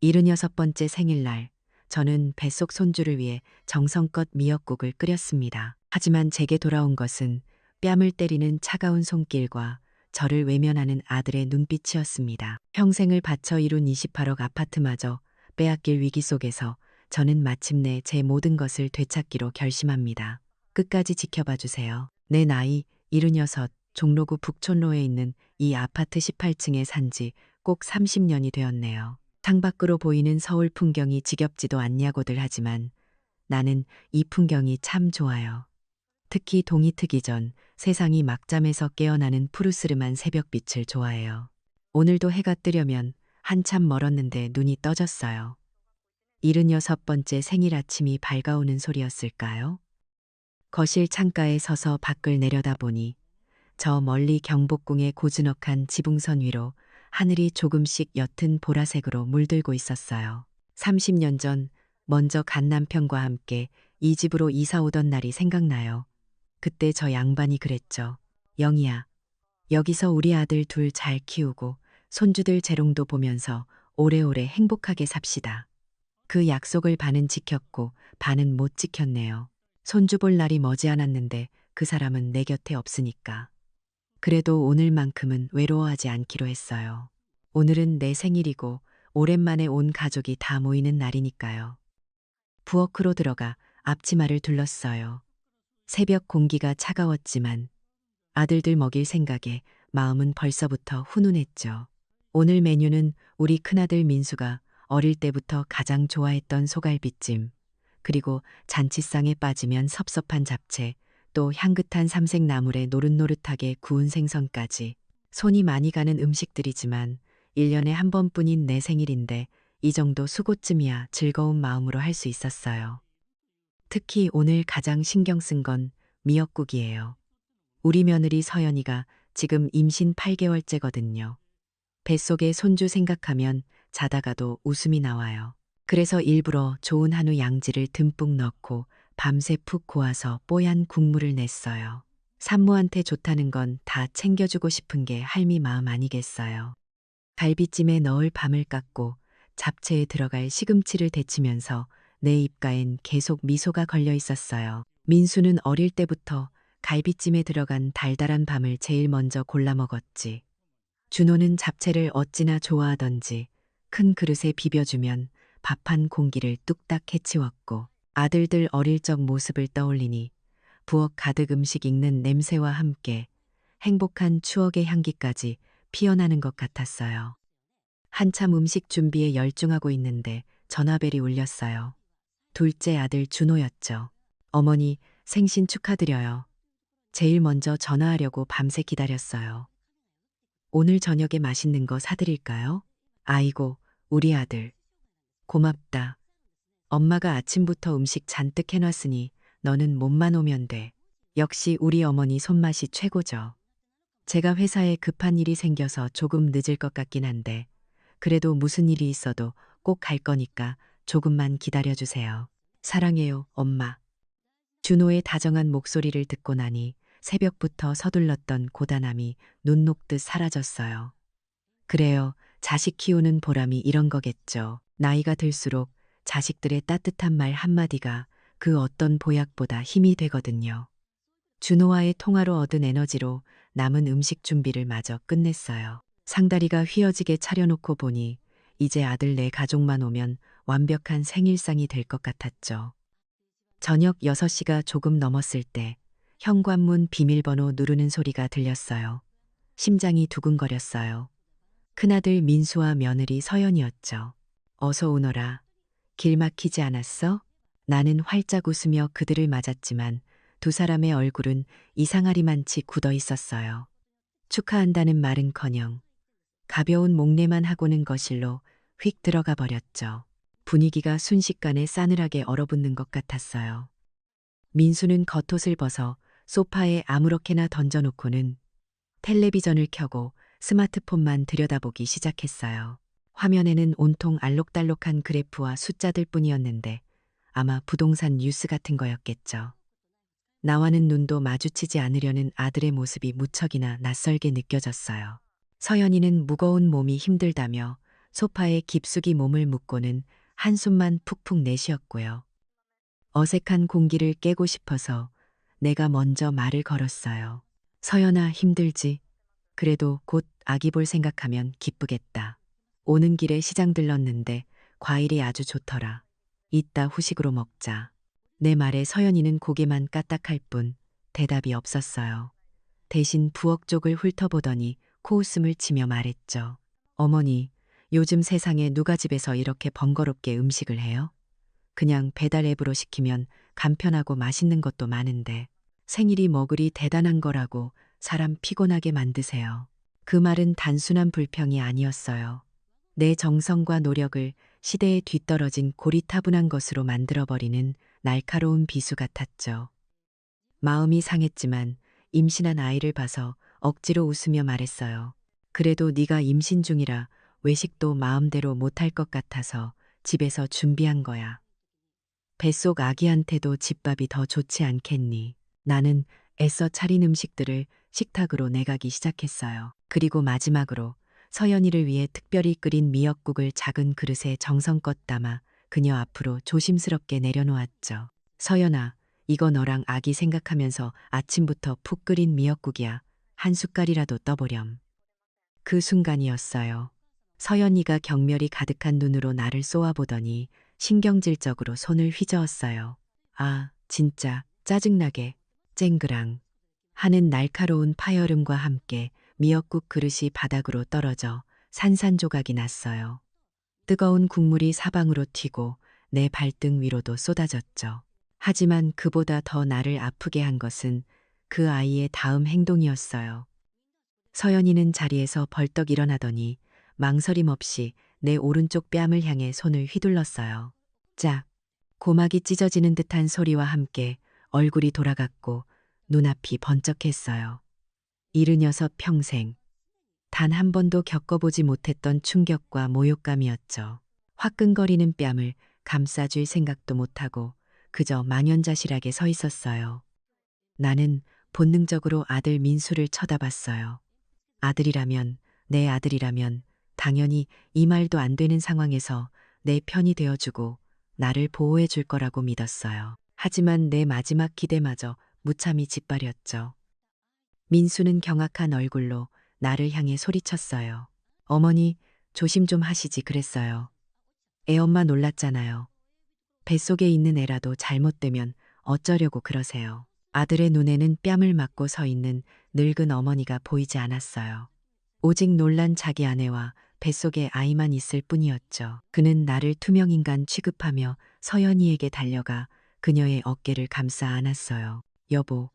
76번째 생일날, 저는 뱃속 손주를 위해 정성껏 미역국을 끓였습니다. 하지만 제게 돌아온 것은 뺨을 때리는 차가운 손길과 저를 외면하는 아들의 눈빛이었습니다. 평생을 바쳐 이룬 28억 아파트마저 빼앗길 위기 속에서 저는 마침내 제 모든 것을 되찾기로 결심합니다. 끝까지 지켜봐 주세요. 내 나이 76, 종로구 북촌로에 있는 이 아파트 18층에 산 지 꼭 30년이 되었네요. 창밖으로 보이는 서울 풍경이 지겹지도 않냐고들 하지만 나는 이 풍경이 참 좋아요. 특히 동이 트기 전 세상이 막잠에서 깨어나는 푸르스름한 새벽빛을 좋아해요. 오늘도 해가 뜨려면 한참 멀었는데 눈이 떠졌어요. 76번째 생일 아침이 밝아오는 소리였을까요? 거실 창가에 서서 밖을 내려다보니 저 멀리 경복궁의 고즈넉한 지붕선 위로 하늘이 조금씩 옅은 보라색으로 물들고 있었어요. 30년 전 먼저 간 남편과 함께 이 집으로 이사 오던 날이 생각나요. 그때 저 양반이 그랬죠. 영희야, 여기서 우리 아들 둘 잘 키우고 손주들 재롱도 보면서 오래오래 행복하게 삽시다. 그 약속을 반은 지켰고 반은 못 지켰네요. 손주 볼 날이 머지않았는데 그 사람은 내 곁에 없으니까. 그래도 오늘만큼은 외로워하지 않기로 했어요. 오늘은 내 생일이고 오랜만에 온 가족이 다 모이는 날이니까요. 부엌으로 들어가 앞치마를 둘렀어요. 새벽 공기가 차가웠지만 아들들 먹일 생각에 마음은 벌써부터 훈훈했죠. 오늘 메뉴는 우리 큰아들 민수가 어릴 때부터 가장 좋아했던 소갈비찜, 그리고 잔치상에 빠지면 섭섭한 잡채, 또 향긋한 삼색 나물에 노릇노릇하게 구운 생선까지. 손이 많이 가는 음식들이지만 1년에 한 번뿐인 내 생일인데 이 정도 수고쯤이야 즐거운 마음으로 할 수 있었어요. 특히 오늘 가장 신경 쓴 건 미역국이에요. 우리 며느리 서연이가 지금 임신 8개월째거든요. 뱃속에 손주 생각하면 자다가도 웃음이 나와요. 그래서 일부러 좋은 한우 양지를 듬뿍 넣고 밤새 푹 고아서 뽀얀 국물을 냈어요. 산모한테 좋다는 건 다 챙겨주고 싶은 게 할미 마음 아니겠어요. 갈비찜에 넣을 밤을 깎고 잡채에 들어갈 시금치를 데치면서 내 입가엔 계속 미소가 걸려 있었어요. 민수는 어릴 때부터 갈비찜에 들어간 달달한 밤을 제일 먼저 골라 먹었지. 준호는 잡채를 어찌나 좋아하던지 큰 그릇에 비벼주면 밥 한 공기를 뚝딱 해치웠고, 아들들 어릴 적 모습을 떠올리니 부엌 가득 음식 익는 냄새와 함께 행복한 추억의 향기까지 피어나는 것 같았어요. 한참 음식 준비에 열중하고 있는데 전화벨이 울렸어요. 둘째 아들 준호였죠. 어머니, 생신 축하드려요. 제일 먼저 전화하려고 밤새 기다렸어요. 오늘 저녁에 맛있는 거 사드릴까요? 아이고, 우리 아들. 고맙다. 엄마가 아침부터 음식 잔뜩 해놨으니 너는 몸만 오면 돼. 역시 우리 어머니 손맛이 최고죠. 제가 회사에 급한 일이 생겨서 조금 늦을 것 같긴 한데 그래도 무슨 일이 있어도 꼭 갈 거니까 조금만 기다려주세요. 사랑해요, 엄마. 준호의 다정한 목소리를 듣고 나니 새벽부터 서둘렀던 고단함이 눈 녹듯 사라졌어요. 그래요, 자식 키우는 보람이 이런 거겠죠. 나이가 들수록 자식들의 따뜻한 말 한마디가 그 어떤 보약보다 힘이 되거든요. 준호와의 통화로 얻은 에너지로 남은 음식 준비를 마저 끝냈어요. 상다리가 휘어지게 차려놓고 보니 이제 아들 네 가족만 오면 완벽한 생일상이 될 것 같았죠. 저녁 6시가 조금 넘었을 때 현관문 비밀번호 누르는 소리가 들렸어요. 심장이 두근거렸어요. 큰아들 민수와 며느리 서연이었죠. 어서 오너라. 길 막히지 않았어? 나는 활짝 웃으며 그들을 맞았지만 두 사람의 얼굴은 이상하리만치 굳어 있었어요. 축하한다는 말은커녕 가벼운 목례만 하고는 거실로 휙 들어가 버렸죠. 분위기가 순식간에 싸늘하게 얼어붙는 것 같았어요. 민수는 겉옷을 벗어 소파에 아무렇게나 던져놓고는 텔레비전을 켜고 스마트폰만 들여다보기 시작했어요. 화면에는 온통 알록달록한 그래프와 숫자들 뿐이었는데 아마 부동산 뉴스 같은 거였겠죠. 나와는 눈도 마주치지 않으려는 아들의 모습이 무척이나 낯설게 느껴졌어요. 서연이는 무거운 몸이 힘들다며 소파에 깊숙이 몸을 묻고는 한숨만 푹푹 내쉬었고요. 어색한 공기를 깨고 싶어서 내가 먼저 말을 걸었어요. 서연아, 힘들지? 그래도 곧 아기 볼 생각하면 기쁘겠다. 오는 길에 시장 들렀는데 과일이 아주 좋더라. 이따 후식으로 먹자. 내 말에 서연이는 고개만 까딱할 뿐 대답이 없었어요. 대신 부엌 쪽을 훑어보더니 코웃음을 치며 말했죠. 어머니, 요즘 세상에 누가 집에서 이렇게 번거롭게 음식을 해요? 그냥 배달 앱으로 시키면 간편하고 맛있는 것도 많은데 생일이 뭐 그리 대단한 거라고 사람 피곤하게 만드세요. 그 말은 단순한 불평이 아니었어요. 내 정성과 노력을 시대에 뒤떨어진 고리타분한 것으로 만들어버리는 날카로운 비수 같았죠. 마음이 상했지만 임신한 아이를 봐서 억지로 웃으며 말했어요. 그래도 네가 임신 중이라 외식도 마음대로 못할 것 같아서 집에서 준비한 거야. 뱃속 아기한테도 집밥이 더 좋지 않겠니? 나는 애써 차린 음식들을 식탁으로 내가기 시작했어요. 그리고 마지막으로 서연이를 위해 특별히 끓인 미역국을 작은 그릇에 정성껏 담아 그녀 앞으로 조심스럽게 내려놓았죠. 서연아, 이거 너랑 아기 생각하면서 아침부터 푹 끓인 미역국이야. 한 숟갈이라도 떠보렴. 그 순간이었어요. 서연이가 경멸이 가득한 눈으로 나를 쏘아보더니 신경질적으로 손을 휘저었어요. 아, 진짜 짜증나게 쨍그랑 하는 날카로운 파열음과 함께 미역국 그릇이 바닥으로 떨어져 산산조각이 났어요. 뜨거운 국물이 사방으로 튀고 내 발등 위로도 쏟아졌죠. 하지만 그보다 더 나를 아프게 한 것은 그 아이의 다음 행동이었어요. 서연이는 자리에서 벌떡 일어나더니 망설임 없이 내 오른쪽 뺨을 향해 손을 휘둘렀어요. 짝! 고막이 찢어지는 듯한 소리와 함께 얼굴이 돌아갔고 눈앞이 번쩍했어요. 76 평생 단 한 번도 겪어보지 못했던 충격과 모욕감이었죠. 화끈거리는 뺨을 감싸줄 생각도 못하고 그저 망연자실하게 서 있었어요. 나는 본능적으로 아들 민수를 쳐다봤어요. 아들이라면, 내 아들이라면 당연히 이 말도 안 되는 상황에서 내 편이 되어주고 나를 보호해 줄 거라고 믿었어요. 하지만 내 마지막 기대마저 무참히 짓밟렸죠. 민수는 경악한 얼굴로 나를 향해 소리쳤어요. 어머니, 조심 좀 하시지 그랬어요. 애엄마 놀랐잖아요. 뱃속에 있는 애라도 잘못되면 어쩌려고 그러세요. 아들의 눈에는 뺨을 맞고 서 있는 늙은 어머니가 보이지 않았어요. 오직 놀란 자기 아내와 뱃속에 아이만 있을 뿐이었죠. 그는 나를 투명인간 취급하며 서연이에게 달려가 그녀의 어깨를 감싸 안았어요. 여보,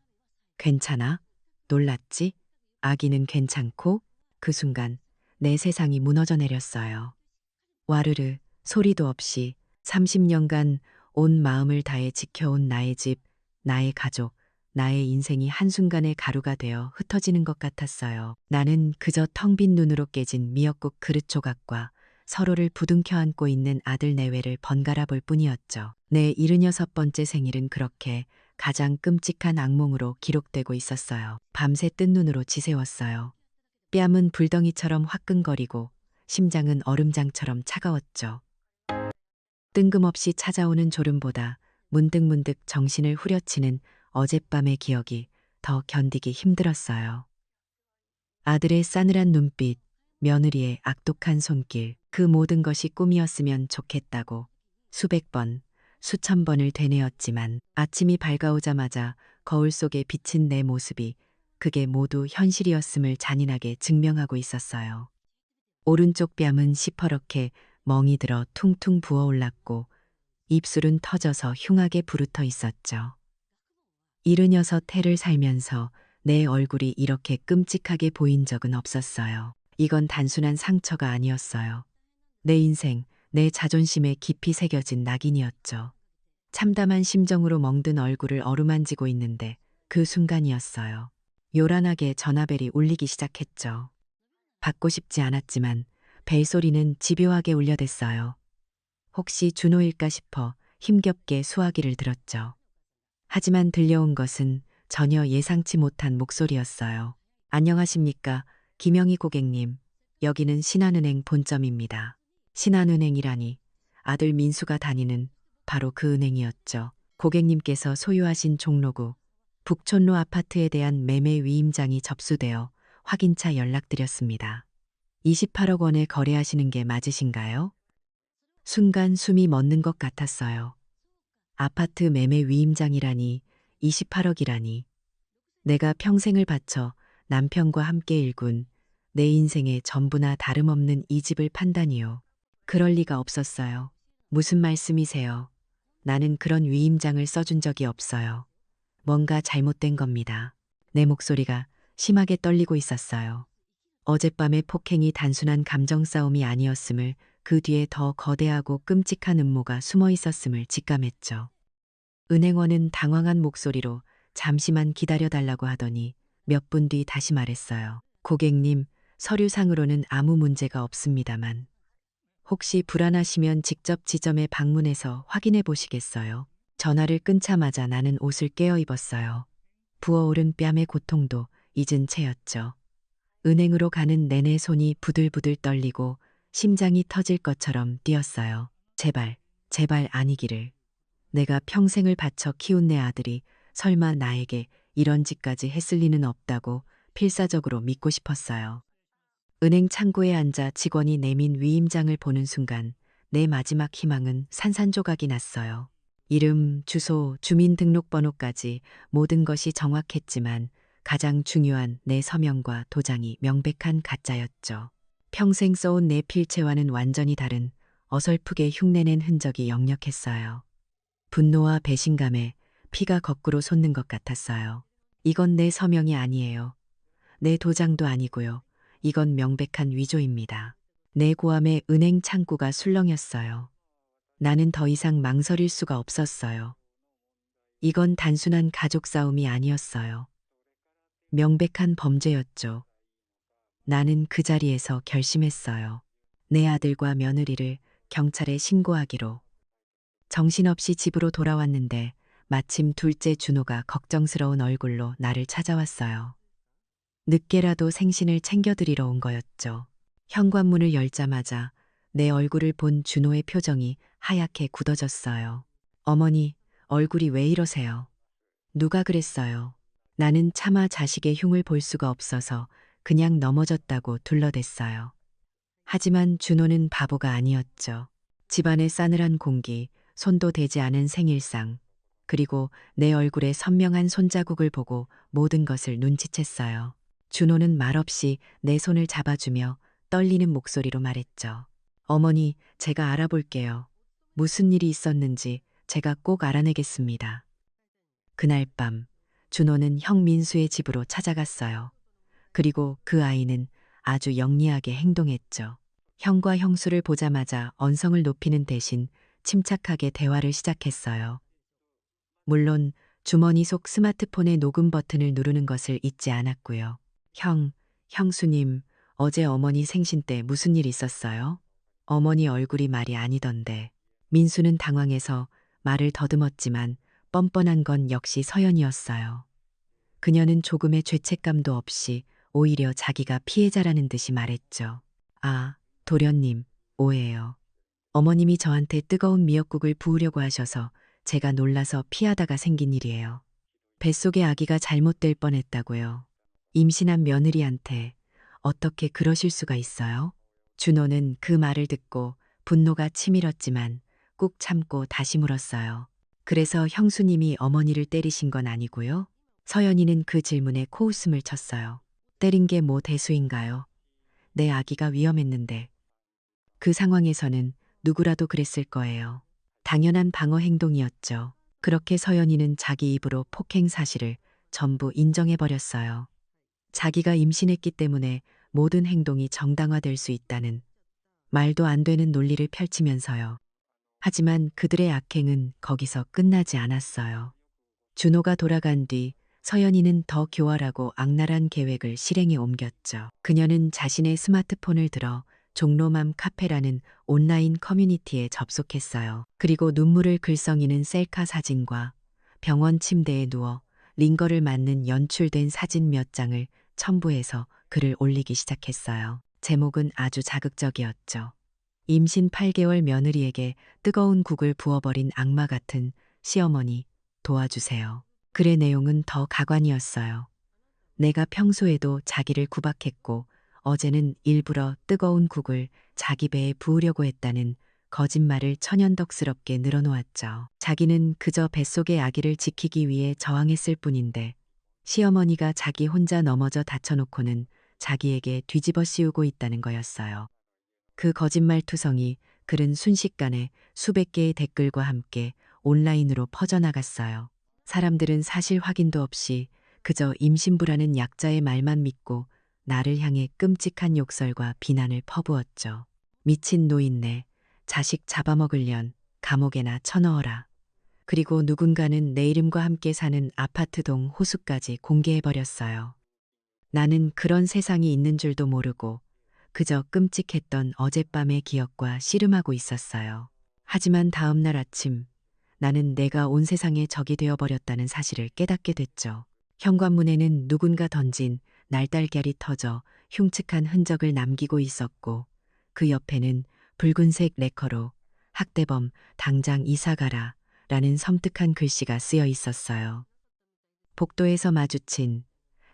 괜찮아? 놀랐지? 아기는 괜찮고? 그 순간 내 세상이 무너져 내렸어요. 와르르 소리도 없이 30년간 온 마음을 다해 지켜온 나의 집, 나의 가족, 나의 인생이 한순간에 가루가 되어 흩어지는 것 같았어요. 나는 그저 텅 빈 눈으로 깨진 미역국 그릇 조각과 서로를 부둥켜 안고 있는 아들 내외를 번갈아 볼 뿐이었죠. 내 76번째 생일은 그렇게 가장 끔찍한 악몽으로 기록되고 있었어요. 밤새 뜬 눈으로 지새웠어요. 뺨은 불덩이처럼 화끈거리고 심장은 얼음장처럼 차가웠죠. 뜬금없이 찾아오는 졸음보다 문득문득 정신을 후려치는 어젯밤의 기억이 더 견디기 힘들었어요. 아들의 싸늘한 눈빛, 며느리의 악독한 손길, 그 모든 것이 꿈이었으면 좋겠다고 수백 번, 수천 번을 되뇌었지만 아침이 밝아오자마자 거울 속에 비친 내 모습이 그게 모두 현실이었음을 잔인하게 증명하고 있었어요. 오른쪽 뺨은 시퍼렇게 멍이 들어 퉁퉁 부어올랐고 입술은 터져서 흉하게 부르터 있었죠. 76해를 살면서 내 얼굴이 이렇게 끔찍하게 보인 적은 없었어요. 이건 단순한 상처가 아니었어요. 내 인생, 내 자존심에 깊이 새겨진 낙인이었죠. 참담한 심정으로 멍든 얼굴을 어루만지고 있는데 그 순간이었어요. 요란하게 전화벨이 울리기 시작했죠. 받고 싶지 않았지만 벨소리는 집요하게 울려댔어요. 혹시 준호일까 싶어 힘겹게 수화기를 들었죠. 하지만 들려온 것은 전혀 예상치 못한 목소리였어요. 안녕하십니까, 김영희 고객님. 여기는 신한은행 본점입니다. 신한은행이라니 아들 민수가 다니는 바로 그 은행이었죠. 고객님께서 소유하신 종로구 북촌로 아파트에 대한 매매 위임장이 접수되어 확인차 연락드렸습니다. 28억 원에 거래하시는 게 맞으신가요? 순간 숨이 멎는 것 같았어요. 아파트 매매 위임장이라니 28억이라니. 내가 평생을 바쳐 남편과 함께 일군 내 인생의 전부나 다름없는 이 집을 판다니요. 그럴 리가 없었어요. 무슨 말씀이세요? 나는 그런 위임장을 써준 적이 없어요. 뭔가 잘못된 겁니다. 내 목소리가 심하게 떨리고 있었어요. 어젯밤의 폭행이 단순한 감정 싸움이 아니었음을, 그 뒤에 더 거대하고 끔찍한 음모가 숨어 있었음을 직감했죠. 은행원은 당황한 목소리로 잠시만 기다려달라고 하더니 몇 분 뒤 다시 말했어요. 고객님, 서류상으로는 아무 문제가 없습니다만 혹시 불안하시면 직접 지점에 방문해서 확인해 보시겠어요? 전화를 끊자마자 나는 옷을 깨어 입었어요. 부어오른 뺨의 고통도 잊은 채였죠. 은행으로 가는 내내 손이 부들부들 떨리고 심장이 터질 것처럼 뛰었어요. 제발, 제발 아니기를. 내가 평생을 바쳐 키운 내 아들이 설마 나에게 이런 짓까지 했을 리는 없다고 필사적으로 믿고 싶었어요. 은행 창구에 앉아 직원이 내민 위임장을 보는 순간 내 마지막 희망은 산산조각이 났어요. 이름, 주소, 주민등록번호까지 모든 것이 정확했지만 가장 중요한 내 서명과 도장이 명백한 가짜였죠. 평생 써온 내 필체와는 완전히 다른 어설프게 흉내낸 흔적이 역력했어요. 분노와 배신감에 피가 거꾸로 솟는 것 같았어요. 이건 내 서명이 아니에요. 내 도장도 아니고요. 이건 명백한 위조입니다. 내 고함에 은행 창구가 술렁였어요. 나는 더 이상 망설일 수가 없었어요. 이건 단순한 가족 싸움이 아니었어요. 명백한 범죄였죠. 나는 그 자리에서 결심했어요. 내 아들과 며느리를 경찰에 신고하기로. 정신없이 집으로 돌아왔는데 마침 둘째 준호가 걱정스러운 얼굴로 나를 찾아왔어요. 늦게라도 생신을 챙겨드리러 온 거였죠. 현관문을 열자마자 내 얼굴을 본 준호의 표정이 하얗게 굳어졌어요. 어머니, 얼굴이 왜 이러세요? 누가 그랬어요? 나는 차마 자식의 흉을 볼 수가 없어서 그냥 넘어졌다고 둘러댔어요. 하지만 준호는 바보가 아니었죠. 집안의 싸늘한 공기, 손도 대지 않은 생일상, 그리고 내 얼굴에 선명한 손자국을 보고 모든 것을 눈치챘어요. 준호는 말없이 내 손을 잡아주며 떨리는 목소리로 말했죠. 어머니, 제가 알아볼게요. 무슨 일이 있었는지 제가 꼭 알아내겠습니다. 그날 밤, 준호는 형 민수의 집으로 찾아갔어요. 그리고 그 아이는 아주 영리하게 행동했죠. 형과 형수를 보자마자 언성을 높이는 대신 침착하게 대화를 시작했어요. 물론 주머니 속 스마트폰의 녹음 버튼을 누르는 것을 잊지 않았고요. 형수님, 어제 어머니 생신 때 무슨 일 있었어요? 어머니 얼굴이 말이 아니던데. 민수는 당황해서 말을 더듬었지만 뻔뻔한 건 역시 서연이었어요. 그녀는 조금의 죄책감도 없이 오히려 자기가 피해자라는 듯이 말했죠. 아, 도련님, 오해요. 어머님이 저한테 뜨거운 미역국을 부으려고 하셔서 제가 놀라서 피하다가 생긴 일이에요. 뱃속의 아기가 잘못될 뻔했다고요. 임신한 며느리한테 어떻게 그러실 수가 있어요? 준호는 그 말을 듣고 분노가 치밀었지만 꾹 참고 다시 물었어요. 그래서 형수님이 어머니를 때리신 건 아니고요? 서연이는 그 질문에 코웃음을 쳤어요. 때린 게 뭐 대수인가요? 내 아기가 위험했는데. 그 상황에서는 누구라도 그랬을 거예요. 당연한 방어 행동이었죠. 그렇게 서연이는 자기 입으로 폭행 사실을 전부 인정해버렸어요. 자기가 임신했기 때문에 모든 행동이 정당화될 수 있다는 말도 안 되는 논리를 펼치면서요. 하지만 그들의 악행은 거기서 끝나지 않았어요. 준호가 돌아간 뒤 서연이는 더 교활하고 악랄한 계획을 실행에 옮겼죠. 그녀는 자신의 스마트폰을 들어 종로맘 카페라는 온라인 커뮤니티에 접속했어요. 그리고 눈물을 글썽이는 셀카 사진과 병원 침대에 누워 링거를 맞는 연출된 사진 몇 장을 첨부해서 글을 올리기 시작했어요. 제목은 아주 자극적이었죠. 임신 8개월 며느리에게 뜨거운 국을 부어버린 악마 같은 시어머니 도와주세요. 글의 내용은 더 가관이었어요. 내가 평소에도 자기를 구박했고 어제는 일부러 뜨거운 국을 자기 배에 부으려고 했다는 거짓말을 천연덕스럽게 늘어놓았죠. 자기는 그저 뱃속의 아기를 지키기 위해 저항했을 뿐인데 시어머니가 자기 혼자 넘어져 다쳐놓고는 자기에게 뒤집어 씌우고 있다는 거였어요. 그 거짓말투성이 글은 순식간에 수백 개의 댓글과 함께 온라인으로 퍼져나갔어요. 사람들은 사실 확인도 없이 그저 임신부라는 약자의 말만 믿고 나를 향해 끔찍한 욕설과 비난을 퍼부었죠. 미친 노인네, 자식 잡아먹으련 감옥에나 쳐넣어라. 그리고 누군가는 내 이름과 함께 사는 아파트동 호수까지 공개해버렸어요. 나는 그런 세상이 있는 줄도 모르고 그저 끔찍했던 어젯밤의 기억과 씨름하고 있었어요. 하지만 다음 날 아침 나는 내가 온 세상의 적이 되어버렸다는 사실을 깨닫게 됐죠. 현관문에는 누군가 던진 날달걀이 터져 흉측한 흔적을 남기고 있었고 그 옆에는 붉은색 레커로 학대범 당장 이사가라 라는 섬뜩한 글씨가 쓰여 있었어요. 복도에서 마주친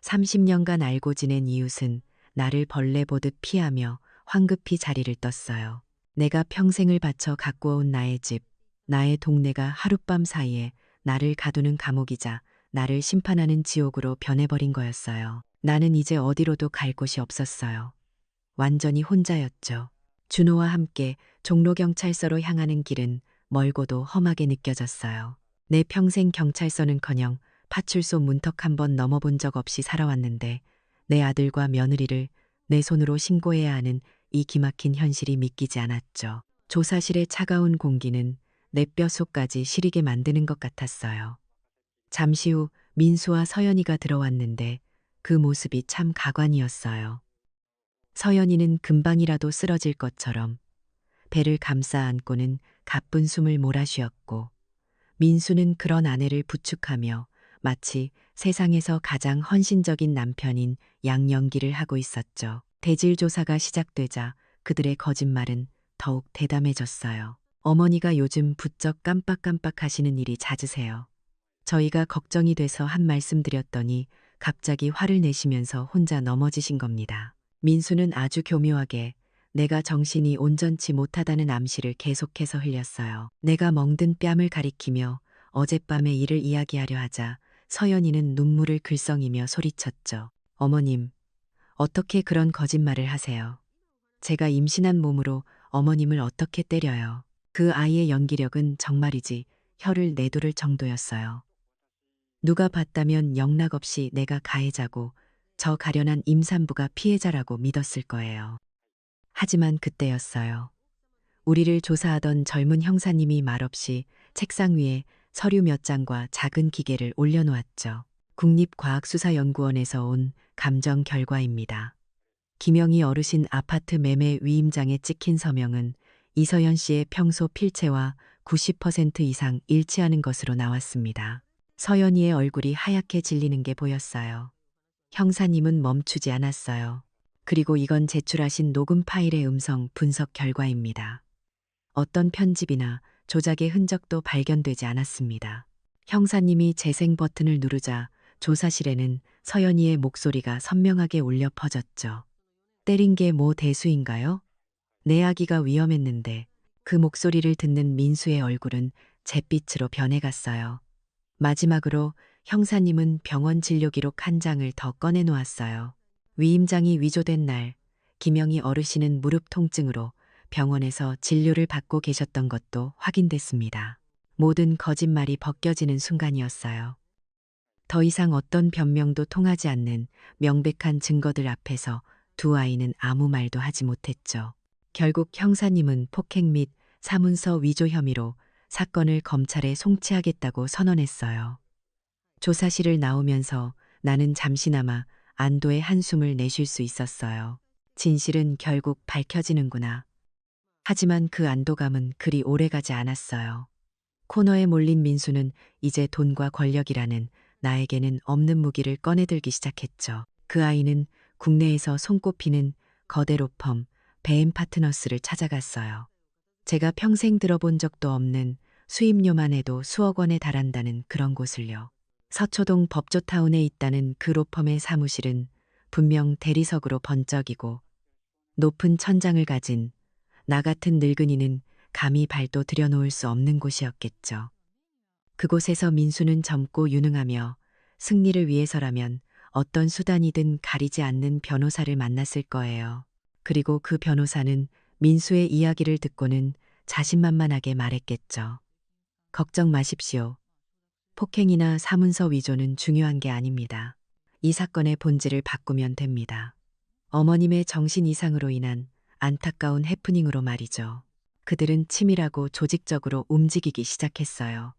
30년간 알고 지낸 이웃은 나를 벌레 보듯 피하며 황급히 자리를 떴어요. 내가 평생을 바쳐 가꾸어온 나의 집, 나의 동네가 하룻밤 사이에 나를 가두는 감옥이자 나를 심판하는 지옥으로 변해버린 거였어요. 나는 이제 어디로도 갈 곳이 없었어요. 완전히 혼자였죠. 준호와 함께 종로경찰서로 향하는 길은 멀고도 험하게 느껴졌어요. 내 평생 경찰서는커녕 파출소 문턱 한 번 넘어본 적 없이 살아왔는데 내 아들과 며느리를 내 손으로 신고해야 하는 이 기막힌 현실이 믿기지 않았죠. 조사실의 차가운 공기는 내 뼛속까지 시리게 만드는 것 같았어요. 잠시 후 민수와 서연이가 들어왔는데 그 모습이 참 가관이었어요. 서연이는 금방이라도 쓰러질 것처럼 배를 감싸 안고는 가쁜 숨을 몰아쉬었고 민수는 그런 아내를 부축하며 마치 세상에서 가장 헌신적인 남편인 양연기를 하고 있었죠. 대질 조사가 시작되자 그들의 거짓말은 더욱 대담해졌어요. 어머니가 요즘 부쩍 깜빡깜빡 하시는 일이 잦으세요. 저희가 걱정이 돼서 한 말씀 드렸더니 갑자기 화를 내시면서 혼자 넘어지신 겁니다. 민수는 아주 교묘하게 내가 정신이 온전치 못하다는 암시를 계속해서 흘렸어요. 내가 멍든 뺨을 가리키며 어젯밤의 일을 이야기하려 하자 서연이는 눈물을 글썽이며 소리쳤죠. 어머님, 어떻게 그런 거짓말을 하세요? 제가 임신한 몸으로 어머님을 어떻게 때려요? 그 아이의 연기력은 정말이지 혀를 내두를 정도였어요. 누가 봤다면 영락없이 내가 가해자고 저 가련한 임산부가 피해자라고 믿었을 거예요. 하지만 그때였어요. 우리를 조사하던 젊은 형사님이 말없이 책상 위에 서류 몇 장과 작은 기계를 올려놓았죠. 국립과학수사연구원에서 온 감정 결과입니다. 김영희 어르신 아파트 매매 위임장에 찍힌 서명은 이서연 씨의 평소 필체와 90% 이상 일치하는 것으로 나왔습니다. 서연이의 얼굴이 하얗게 질리는 게 보였어요. 형사님은 멈추지 않았어요. 그리고 이건 제출하신 녹음 파일의 음성 분석 결과입니다. 어떤 편집이나 조작의 흔적도 발견되지 않았습니다. 형사님이 재생 버튼을 누르자 조사실에는 서연이의 목소리가 선명하게 울려 퍼졌죠. 때린 게 뭐 대수인가요? 내 아기가 위험했는데. 그 목소리를 듣는 민수의 얼굴은 잿빛으로 변해갔어요. 마지막으로 형사님은 병원 진료 기록 한 장을 더 꺼내 놓았어요. 위임장이 위조된 날 김영희 어르신은 무릎 통증으로 병원에서 진료를 받고 계셨던 것도 확인됐습니다. 모든 거짓말이 벗겨지는 순간이었어요. 더 이상 어떤 변명도 통하지 않는 명백한 증거들 앞에서 두 아이는 아무 말도 하지 못했죠. 결국 형사님은 폭행 및 사문서 위조 혐의로 사건을 검찰에 송치하겠다고 선언했어요. 조사실을 나오면서 나는 잠시나마 안도의 한숨을 내쉴 수 있었어요. 진실은 결국 밝혀지는구나. 하지만 그 안도감은 그리 오래가지 않았어요. 코너에 몰린 민수는 이제 돈과 권력이라는 나에게는 없는 무기를 꺼내들기 시작했죠. 그 아이는 국내에서 손꼽히는 거대 로펌 배임 파트너스를 찾아갔어요. 제가 평생 들어본 적도 없는 수임료만 해도 수억 원에 달한다는 그런 곳을요. 서초동 법조타운에 있다는 그 로펌의 사무실은 분명 대리석으로 번쩍이고 높은 천장을 가진 나 같은 늙은이는 감히 발도 들여놓을 수 없는 곳이었겠죠. 그곳에서 민수는 젊고 유능하며 승리를 위해서라면 어떤 수단이든 가리지 않는 변호사를 만났을 거예요. 그리고 그 변호사는 민수의 이야기를 듣고는 자신만만하게 말했겠죠. 걱정 마십시오. 폭행이나 사문서 위조는 중요한 게 아닙니다. 이 사건의 본질을 바꾸면 됩니다. 어머님의 정신 이상으로 인한 안타까운 해프닝으로 말이죠. 그들은 치밀하고 조직적으로 움직이기 시작했어요.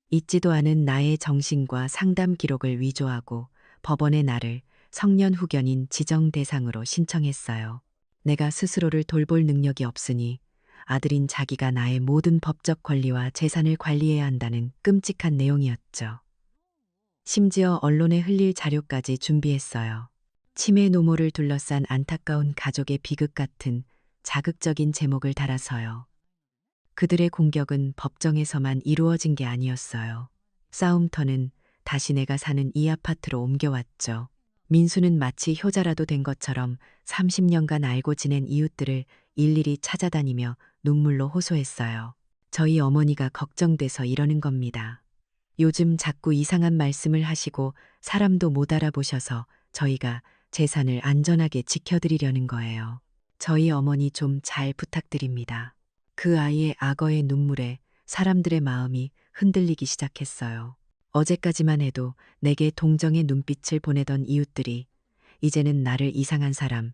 잊지도 않은 나의 정신과 상담 기록을 위조하고 법원에 나를 성년 후견인 지정 대상으로 신청했어요. 내가 스스로를 돌볼 능력이 없으니 아들인 자기가 나의 모든 법적 권리와 재산을 관리해야 한다는 끔찍한 내용이었죠. 심지어 언론에 흘릴 자료까지 준비했어요. 치매 노모를 둘러싼 안타까운 가족의 비극 같은 자극적인 제목을 달아서요. 그들의 공격은 법정에서만 이루어진 게 아니었어요. 싸움터는 다시 내가 사는 이 아파트로 옮겨왔죠. 민수는 마치 효자라도 된 것처럼 30년간 알고 지낸 이웃들을 일일이 찾아다니며 눈물로 호소했어요. 저희 어머니가 걱정돼서 이러는 겁니다. 요즘 자꾸 이상한 말씀을 하시고 사람도 못 알아보셔서 저희가 재산을 안전하게 지켜드리려는 거예요. 저희 어머니 좀 잘 부탁드립니다. 그 아이의 악어의 눈물에 사람들의 마음이 흔들리기 시작했어요. 어제까지만 해도 내게 동정의 눈빛을 보내던 이웃들이 이제는 나를 이상한 사람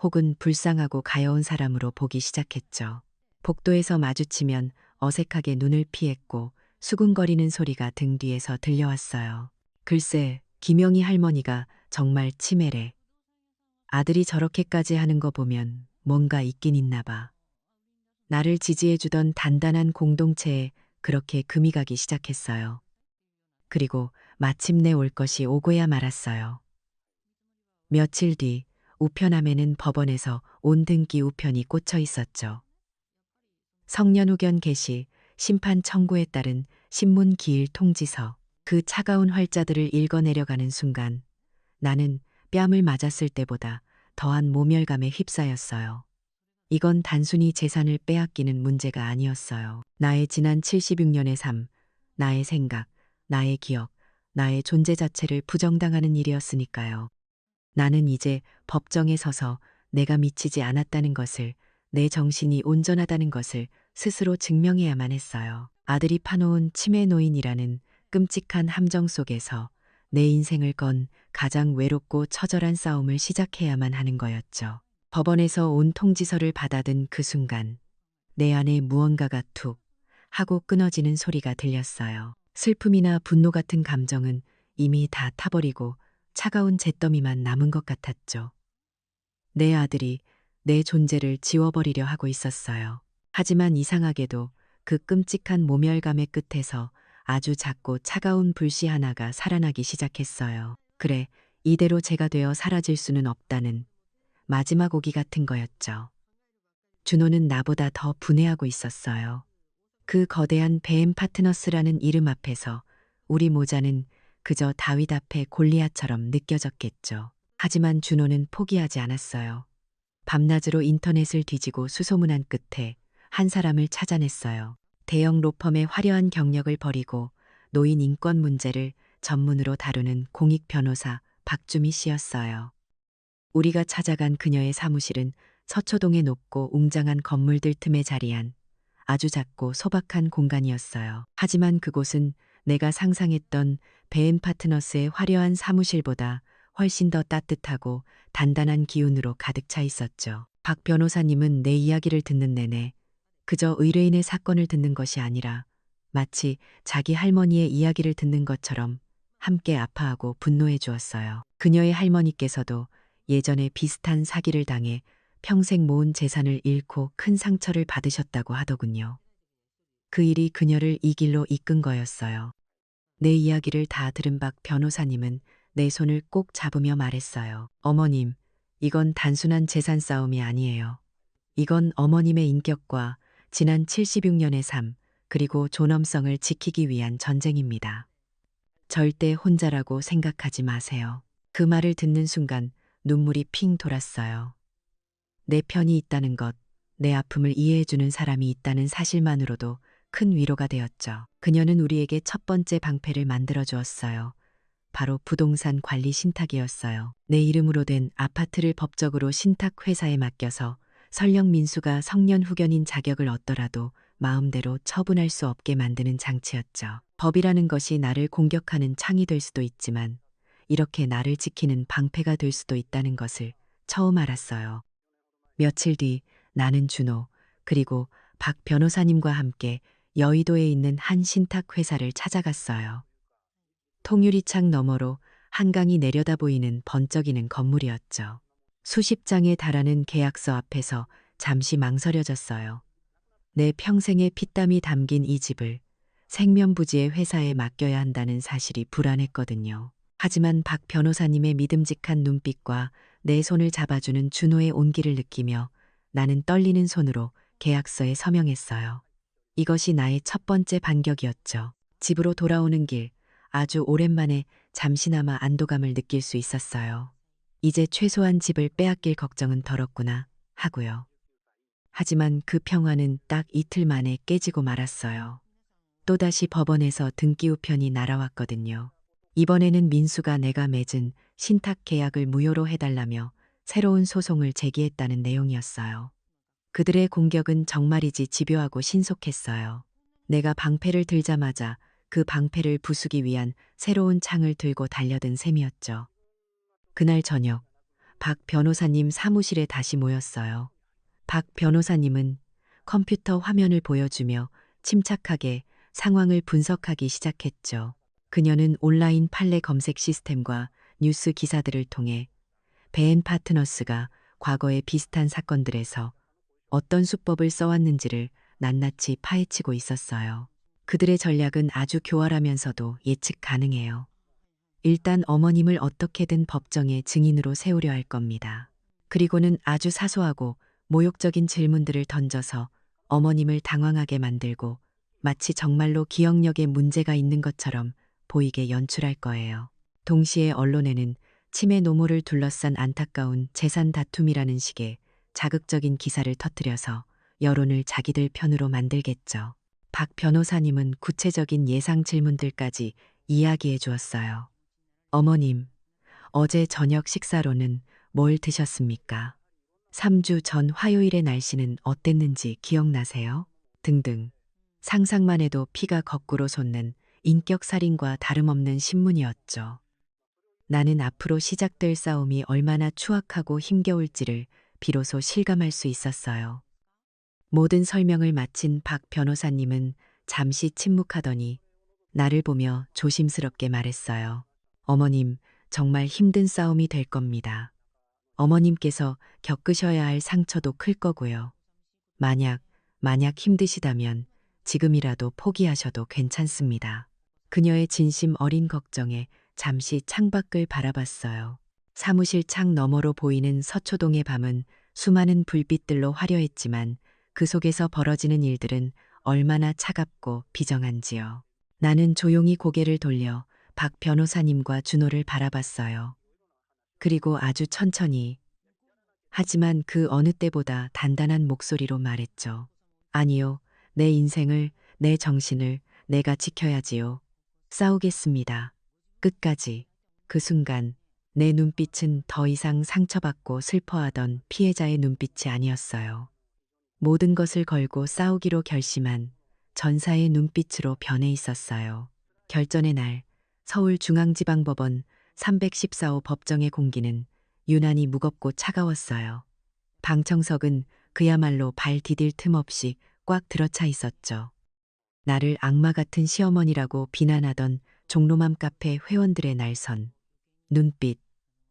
혹은 불쌍하고 가여운 사람으로 보기 시작했죠. 복도에서 마주치면 어색하게 눈을 피했고 수군거리는 소리가 등 뒤에서 들려왔어요. 글쎄, 김영희 할머니가 정말 치매래. 아들이 저렇게까지 하는 거 보면 뭔가 있긴 있나 봐. 나를 지지해주던 단단한 공동체에 그렇게 금이 가기 시작했어요. 그리고 마침내 올 것이 오고야 말았어요. 며칠 뒤 우편함에는 법원에서 온등기 우편이 꽂혀 있었죠. 성년 후견 개시, 심판 청구에 따른 신문 기일 통지서. 그 차가운 활자들을 읽어내려가는 순간 나는 뺨을 맞았을 때보다 더한 모멸감에 휩싸였어요. 이건 단순히 재산을 빼앗기는 문제가 아니었어요. 나의 지난 76년의 삶, 나의 생각, 나의 기억, 나의 존재 자체를 부정당하는 일이었으니까요. 나는 이제 법정에 서서 내가 미치지 않았다는 것을, 내 정신이 온전하다는 것을 스스로 증명해야만 했어요. 아들이 파놓은 치매 노인이라는 끔찍한 함정 속에서 내 인생을 건 가장 외롭고 처절한 싸움을 시작해야만 하는 거였죠. 법원에서 온 통지서를 받아든 그 순간 내 안에 무언가가 툭 하고 끊어지는 소리가 들렸어요. 슬픔이나 분노 같은 감정은 이미 다 타버리고 차가운 잿더미만 남은 것 같았죠. 내 아들이 내 존재를 지워버리려 하고 있었어요. 하지만 이상하게도 그 끔찍한 모멸감의 끝에서 아주 작고 차가운 불씨 하나가 살아나기 시작했어요. 그래, 이대로 제가 되어 사라질 수는 없다는 마지막 오기 같은 거였죠. 준호는 나보다 더 분해하고 있었어요. 그 거대한 뱀 파트너스라는 이름 앞에서 우리 모자는 그저 다윗 앞에 골리앗처럼 느껴졌겠죠. 하지만 준호는 포기하지 않았어요. 밤낮으로 인터넷을 뒤지고 수소문한 끝에 한 사람을 찾아냈어요. 대형 로펌의 화려한 경력을 버리고 노인 인권 문제를 전문으로 다루는 공익 변호사 박주미 씨였어요. 우리가 찾아간 그녀의 사무실은 서초동의 높고 웅장한 건물들 틈에 자리한 아주 작고 소박한 공간이었어요. 하지만 그곳은 내가 상상했던 베엔 파트너스의 화려한 사무실보다 훨씬 더 따뜻하고 단단한 기운으로 가득 차 있었죠. 박 변호사님은 내 이야기를 듣는 내내 그저 의뢰인의 사건을 듣는 것이 아니라 마치 자기 할머니의 이야기를 듣는 것처럼 함께 아파하고 분노해 주었어요. 그녀의 할머니께서도 예전에 비슷한 사기를 당해 평생 모은 재산을 잃고 큰 상처를 받으셨다고 하더군요. 그 일이 그녀를 이 길로 이끈 거였어요. 내 이야기를 다 들은 박 변호사님은 내 손을 꼭 잡으며 말했어요. 어머님, 이건 단순한 재산 싸움이 아니에요. 이건 어머님의 인격과 지난 76년의 삶, 그리고 존엄성을 지키기 위한 전쟁입니다. 절대 혼자라고 생각하지 마세요. 그 말을 듣는 순간 눈물이 핑 돌았어요. 내 편이 있다는 것, 내 아픔을 이해해주는 사람이 있다는 사실만으로도 큰 위로가 되었죠. 그녀는 우리에게 첫 번째 방패를 만들어 주었어요. 바로 부동산 관리 신탁이었어요. 내 이름으로 된 아파트를 법적으로 신탁회사에 맡겨서 설령 민수가 성년 후견인 자격을 얻더라도 마음대로 처분할 수 없게 만드는 장치였죠. 법이라는 것이 나를 공격하는 창이 될 수도 있지만 이렇게 나를 지키는 방패가 될 수도 있다는 것을 처음 알았어요. 며칠 뒤 나는 준호, 그리고 박 변호사님과 함께 여의도에 있는 한 신탁 회사를 찾아갔어요. 통유리창 너머로 한강이 내려다 보이는 번쩍이는 건물이었죠. 수십 장에 달하는 계약서 앞에서 잠시 망설여졌어요. 내 평생의 피땀이 담긴 이 집을 생면부지의 회사에 맡겨야 한다는 사실이 불안했거든요. 하지만 박 변호사님의 믿음직한 눈빛과 내 손을 잡아주는 준호의 온기를 느끼며 나는 떨리는 손으로 계약서에 서명했어요. 이것이 나의 첫 번째 반격이었죠. 집으로 돌아오는 길, 아주 오랜만에 잠시나마 안도감을 느낄 수 있었어요. 이제 최소한 집을 빼앗길 걱정은 덜었구나 하고요. 하지만 그 평화는 딱 이틀 만에 깨지고 말았어요. 또다시 법원에서 등기우편이 날아왔거든요. 이번에는 민수가 내가 맺은 신탁 계약을 무효로 해달라며 새로운 소송을 제기했다는 내용이었어요. 그들의 공격은 정말이지 집요하고 신속했어요. 내가 방패를 들자마자 그 방패를 부수기 위한 새로운 창을 들고 달려든 셈이었죠. 그날 저녁, 박 변호사님 사무실에 다시 모였어요. 박 변호사님은 컴퓨터 화면을 보여주며 침착하게 상황을 분석하기 시작했죠. 그녀는 온라인 판례 검색 시스템과 뉴스 기사들을 통해 베엔 파트너스가 과거의 비슷한 사건들에서 어떤 수법을 써왔는지를 낱낱이 파헤치고 있었어요. 그들의 전략은 아주 교활하면서도 예측 가능해요. 일단 어머님을 어떻게든 법정의 증인으로 세우려 할 겁니다. 그리고는 아주 사소하고 모욕적인 질문들을 던져서 어머님을 당황하게 만들고 마치 정말로 기억력에 문제가 있는 것처럼 보이게 연출할 거예요. 동시에 언론에는 치매 노모를 둘러싼 안타까운 재산 다툼이라는 식의 자극적인 기사를 터뜨려서 여론을 자기들 편으로 만들겠죠. 박 변호사님은 구체적인 예상 질문들까지 이야기해 주었어요. 어머님, 어제 저녁 식사로는 뭘 드셨습니까? 3주 전 화요일의 날씨는 어땠는지 기억나세요? 등등. 상상만 해도 피가 거꾸로 솟는 인격살인과 다름없는 신문이었죠. 나는 앞으로 시작될 싸움이 얼마나 추악하고 힘겨울지를 비로소 실감할 수 있었어요. 모든 설명을 마친 박 변호사님은 잠시 침묵하더니 나를 보며 조심스럽게 말했어요. 어머님, 정말 힘든 싸움이 될 겁니다. 어머님께서 겪으셔야 할 상처도 클 거고요. 만약 힘드시다면 지금이라도 포기하셔도 괜찮습니다. 그녀의 진심 어린 걱정에 잠시 창밖을 바라봤어요. 사무실 창 너머로 보이는 서초동의 밤은 수많은 불빛들로 화려했지만 그 속에서 벌어지는 일들은 얼마나 차갑고 비정한지요. 나는 조용히 고개를 돌려 박 변호사님과 준호를 바라봤어요. 그리고 아주 천천히, 하지만 그 어느 때보다 단단한 목소리로 말했죠. 아니요, 내 인생을, 내 정신을 내가 지켜야지요. 싸우겠습니다. 끝까지. 그 순간 내 눈빛은 더 이상 상처받고 슬퍼하던 피해자의 눈빛이 아니었어요. 모든 것을 걸고 싸우기로 결심한 전사의 눈빛으로 변해 있었어요. 결전의 날, 서울중앙지방법원 314호 법정의 공기는 유난히 무겁고 차가웠어요. 방청석은 그야말로 발 디딜 틈 없이 꽉 들어차 있었죠. 나를 악마 같은 시어머니라고 비난하던 종로맘 카페 회원들의 날선, 눈빛,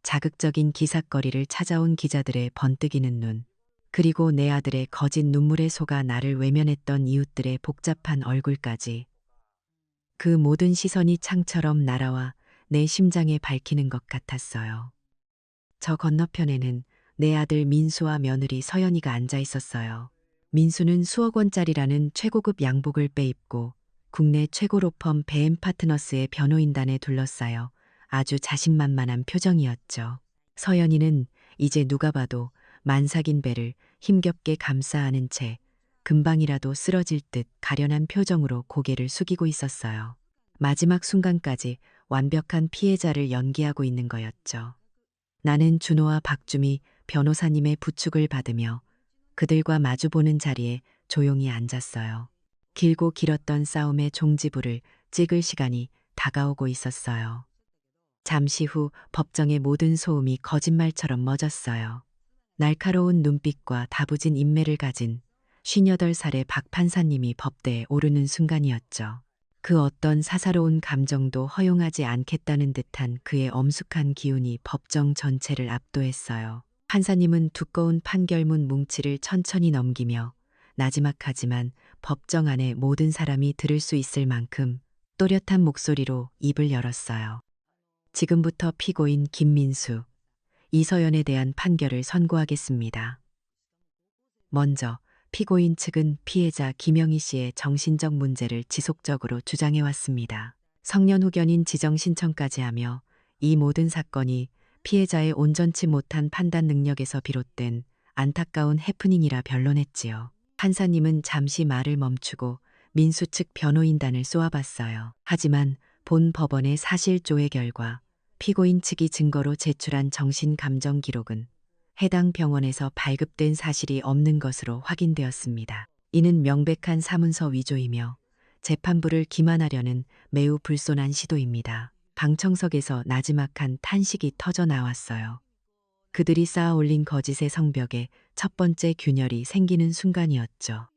자극적인 기삿거리를 찾아온 기자들의 번뜩이는 눈, 그리고 내 아들의 거짓 눈물에 속아 나를 외면했던 이웃들의 복잡한 얼굴까지. 그 모든 시선이 창처럼 날아와 내 심장에 밝히는 것 같았어요. 저 건너편에는 내 아들 민수와 며느리 서연이가 앉아 있었어요. 민수는 수억 원짜리라는 최고급 양복을 빼입고 국내 최고 로펌 베엠 파트너스의 변호인단에 둘러싸여 아주 자신만만한 표정이었죠. 서연이는 이제 누가 봐도 만삭인 배를 힘겹게 감싸 안은 채 금방이라도 쓰러질 듯 가련한 표정으로 고개를 숙이고 있었어요. 마지막 순간까지 완벽한 피해자를 연기하고 있는 거였죠. 나는 준호와 박주미 변호사님의 부축을 받으며 그들과 마주보는 자리에 조용히 앉았어요. 길고 길었던 싸움의 종지부를 찍을 시간이 다가오고 있었어요. 잠시 후 법정의 모든 소음이 거짓말처럼 멎었어요. 날카로운 눈빛과 다부진 인매를 가진 58살의 박 판사님이 법대에 오르는 순간이었죠. 그 어떤 사사로운 감정도 허용하지 않겠다는 듯한 그의 엄숙한 기운이 법정 전체를 압도했어요. 판사님은 두꺼운 판결문 뭉치를 천천히 넘기며 나지막하지만 법정 안의 모든 사람이 들을 수 있을 만큼 또렷한 목소리로 입을 열었어요. 지금부터 피고인 김민수, 이서연에 대한 판결을 선고하겠습니다. 먼저 피고인 측은 피해자 김영희 씨의 정신적 문제를 지속적으로 주장해왔습니다. 성년후견인 지정 신청까지 하며 이 모든 사건이 피해자의 온전치 못한 판단 능력에서 비롯된 안타까운 해프닝이라 변론했지요. 판사님은 잠시 말을 멈추고 민수 측 변호인단을 쏘아봤어요. 하지만 본 법원의 사실조회 결과 피고인 측이 증거로 제출한 정신감정 기록은 해당 병원에서 발급된 사실이 없는 것으로 확인되었습니다. 이는 명백한 사문서 위조이며 재판부를 기만하려는 매우 불손한 시도입니다. 방청석에서 나지막한 탄식이 터져 나왔어요. 그들이 쌓아 올린 거짓의 성벽에 첫 번째 균열이 생기는 순간이었죠.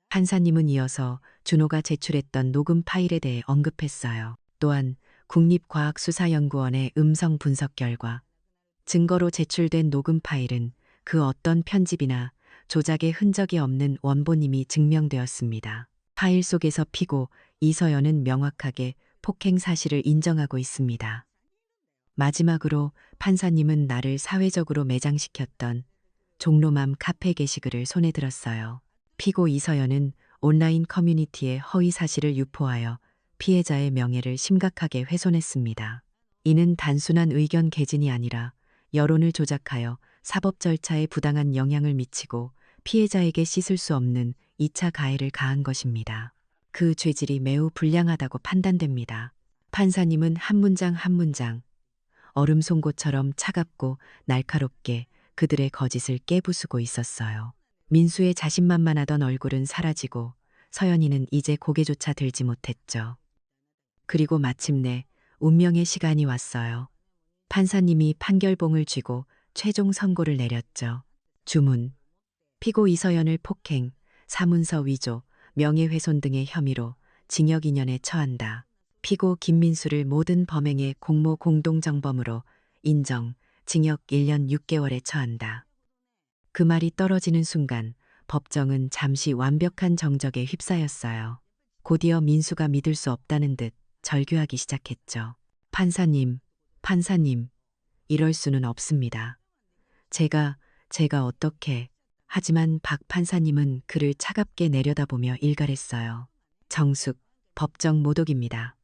판사님은 이어서 준호가 제출했던 녹음 파일에 대해 언급했어요. 또한 국립과학수사연구원의 음성 분석 결과 증거로 제출된 녹음 파일은 그 어떤 편집이나 조작의 흔적이 없는 원본임이 증명되었습니다. 파일 속에서 피고 이서연은 명확하게 폭행 사실을 인정하고 있습니다. 마지막으로 판사님은 나를 사회적으로 매장시켰던 종로맘 카페 게시글을 손에 들었어요. 피고 이서연은 온라인 커뮤니티에 허위 사실을 유포하여 피해자의 명예를 심각하게 훼손했습니다. 이는 단순한 의견 개진이 아니라 여론을 조작하여 사법 절차에 부당한 영향을 미치고 피해자에게 씻을 수 없는 2차 가해를 가한 것입니다. 그 죄질이 매우 불량하다고 판단됩니다. 판사님은 한 문장 한 문장 얼음 송곳처럼 차갑고 날카롭게 그들의 거짓을 깨부수고 있었어요. 민수의 자신만만하던 얼굴은 사라지고 서연이는 이제 고개조차 들지 못했죠. 그리고 마침내 운명의 시간이 왔어요. 판사님이 판결봉을 쥐고 최종 선고를 내렸죠. 주문. 피고 이서연을 폭행, 사문서 위조, 명예훼손 등의 혐의로 징역 2년에 처한다. 피고 김민수를 모든 범행의 공모 공동정범으로 인정, 징역 1년 6개월에 처한다. 그 말이 떨어지는 순간 법정은 잠시 완벽한 정적에 휩싸였어요. 곧이어 민수가 믿을 수 없다는 듯 절규하기 시작했죠. 판사님, 이럴 수는 없습니다. 제가 어떻게... 하지만 박 판사님은 그를 차갑게 내려다보며 일갈했어요. 정숙, 법정 모독입니다.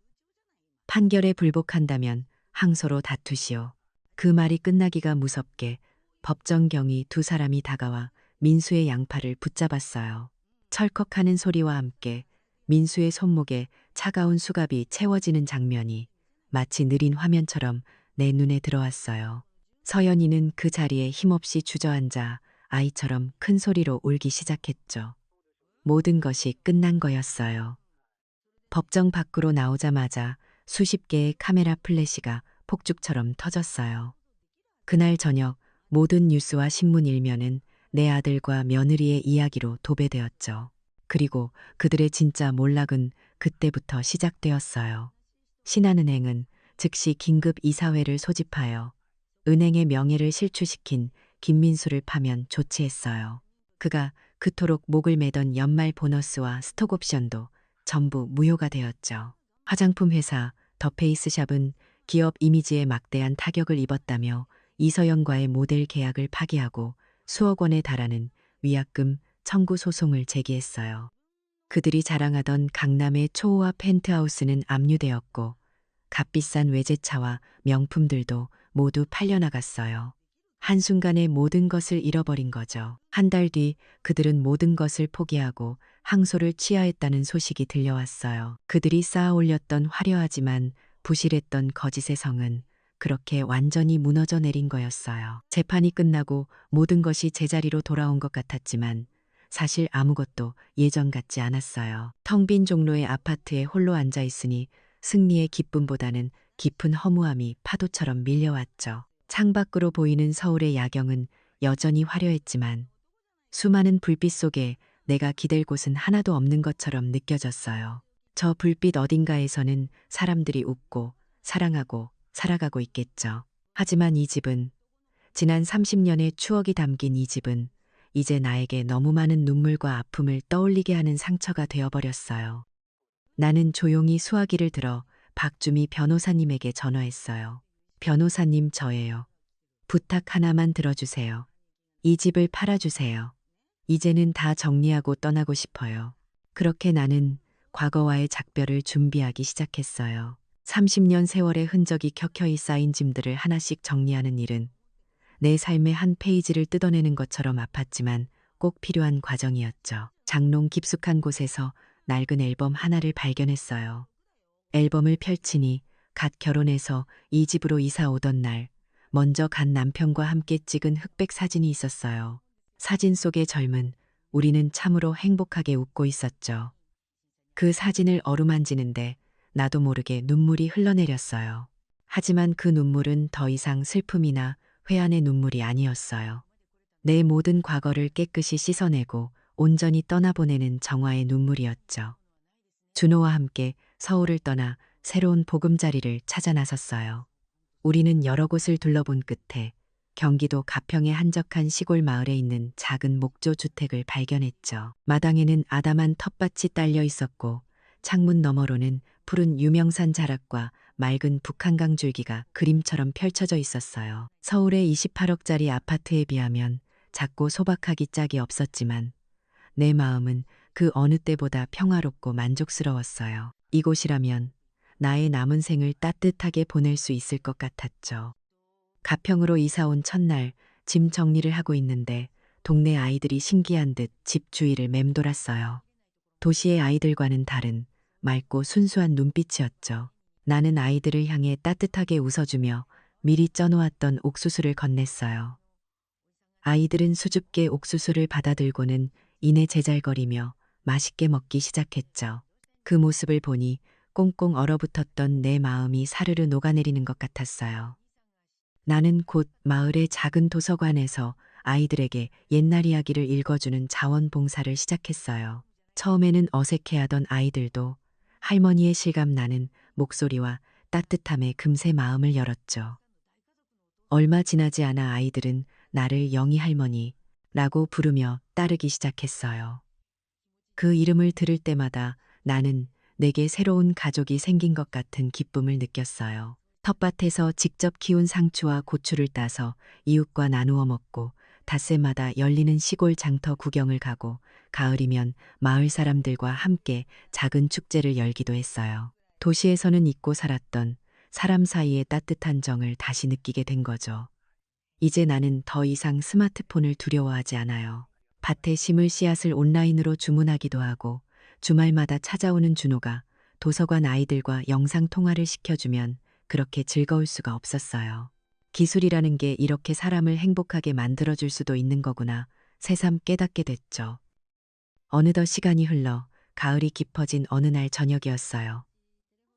판결에 불복한다면 항소로 다투시오. 그 말이 끝나기가 무섭게 법정 경위 두 사람이 다가와 민수의 양팔을 붙잡았어요. 철컥하는 소리와 함께 민수의 손목에 차가운 수갑이 채워지는 장면이 마치 느린 화면처럼 내 눈에 들어왔어요. 서연이는 그 자리에 힘없이 주저앉아 아이처럼 큰 소리로 울기 시작했죠. 모든 것이 끝난 거였어요. 법정 밖으로 나오자마자 수십 개의 카메라 플래시가 폭죽처럼 터졌어요. 그날 저녁 모든 뉴스와 신문 일면은 내 아들과 며느리의 이야기로 도배되었죠. 그리고 그들의 진짜 몰락은 그때부터 시작되었어요. 신한은행은 즉시 긴급 이사회를 소집하여 은행의 명예를 실추시킨 김민수를 파면 조치했어요. 그가 그토록 목을 매던 연말 보너스와 스톡옵션도 전부 무효가 되었죠. 화장품 회사 더페이스샵은 기업 이미지에 막대한 타격을 입었다며 이서영과의 모델 계약을 파기하고 수억 원에 달하는 위약금 청구 소송을 제기했어요. 그들이 자랑하던 강남의 초호화 펜트하우스는 압류되었고 값비싼 외제차와 명품들도 모두 팔려나갔어요. 한순간에 모든 것을 잃어버린 거죠. 한 달 뒤 그들은 모든 것을 포기하고 항소를 취하했다는 소식이 들려왔어요. 그들이 쌓아 올렸던 화려하지만 부실했던 거짓의 성은 그렇게 완전히 무너져 내린 거였어요. 재판이 끝나고 모든 것이 제자리로 돌아온 것 같았지만 사실 아무것도 예전 같지 않았어요. 텅 빈 종로의 아파트에 홀로 앉아 있으니 승리의 기쁨보다는 깊은 허무함이 파도처럼 밀려왔죠. 창밖으로 보이는 서울의 야경은 여전히 화려했지만 수많은 불빛 속에 내가 기댈 곳은 하나도 없는 것처럼 느껴졌어요. 저 불빛 어딘가에서는 사람들이 웃고 사랑하고 살아가고 있겠죠. 하지만 이 집은, 지난 30년의 추억이 담긴 이 집은 이제 나에게 너무 많은 눈물과 아픔을 떠올리게 하는 상처가 되어버렸어요. 나는 조용히 수화기를 들어 박주미 변호사님에게 전화했어요. 변호사님, 저예요. 부탁 하나만 들어주세요. 이 집을 팔아주세요. 이제는 다 정리하고 떠나고 싶어요. 그렇게 나는 과거와의 작별을 준비하기 시작했어요. 30년 세월의 흔적이 켜켜이 쌓인 짐들을 하나씩 정리하는 일은 내 삶의 한 페이지를 뜯어내는 것처럼 아팠지만 꼭 필요한 과정이었죠. 장롱 깊숙한 곳에서 낡은 앨범 하나를 발견했어요. 앨범을 펼치니 갓 결혼해서 이 집으로 이사 오던 날 먼저 간 남편과 함께 찍은 흑백 사진이 있었어요. 사진 속의 젊은 우리는 참으로 행복하게 웃고 있었죠. 그 사진을 어루만지는데 나도 모르게 눈물이 흘러내렸어요. 하지만 그 눈물은 더 이상 슬픔이나 회한의 눈물이 아니었어요. 내 모든 과거를 깨끗이 씻어내고 온전히 떠나보내는 정화의 눈물이었죠. 준호와 함께 서울을 떠나 새로운 보금자리를 찾아 나섰어요. 우리는 여러 곳을 둘러본 끝에 경기도 가평의 한적한 시골 마을에 있는 작은 목조 주택을 발견했죠. 마당에는 아담한 텃밭이 딸려 있었고 창문 너머로는 푸른 유명산 자락과 맑은 북한강 줄기가 그림처럼 펼쳐져 있었어요. 서울의 28억짜리 아파트에 비하면 작고 소박하기 짝이 없었지만 내 마음은 그 어느 때보다 평화롭고 만족스러웠어요. 이곳이라면 나의 남은 생을 따뜻하게 보낼 수 있을 것 같았죠. 가평으로 이사 온 첫날 짐 정리를 하고 있는데 동네 아이들이 신기한 듯 집 주위를 맴돌았어요. 도시의 아이들과는 다른 맑고 순수한 눈빛이었죠. 나는 아이들을 향해 따뜻하게 웃어주며 미리 쪄놓았던 옥수수를 건넸어요. 아이들은 수줍게 옥수수를 받아들고는 이내 제잘거리며 맛있게 먹기 시작했죠. 그 모습을 보니 꽁꽁 얼어붙었던 내 마음이 사르르 녹아내리는 것 같았어요. 나는 곧 마을의 작은 도서관에서 아이들에게 옛날 이야기를 읽어주는 자원봉사를 시작했어요. 처음에는 어색해하던 아이들도 할머니의 실감 나는 목소리와 따뜻함에 금세 마음을 열었죠. 얼마 지나지 않아 아이들은 나를 영희 할머니라고 부르며 따르기 시작했어요. 그 이름을 들을 때마다 나는 내게 새로운 가족이 생긴 것 같은 기쁨을 느꼈어요. 텃밭에서 직접 키운 상추와 고추를 따서 이웃과 나누어 먹고 닷새마다 열리는 시골 장터 구경을 가고 가을이면 마을 사람들과 함께 작은 축제를 열기도 했어요. 도시에서는 잊고 살았던 사람 사이의 따뜻한 정을 다시 느끼게 된 거죠. 이제 나는 더 이상 스마트폰을 두려워하지 않아요. 밭에 심을 씨앗을 온라인으로 주문하기도 하고 주말마다 찾아오는 준호가 도서관 아이들과 영상 통화를 시켜주면 그렇게 즐거울 수가 없었어요. 기술이라는 게 이렇게 사람을 행복하게 만들어줄 수도 있는 거구나 새삼 깨닫게 됐죠. 어느덧 시간이 흘러 가을이 깊어진 어느 날 저녁이었어요.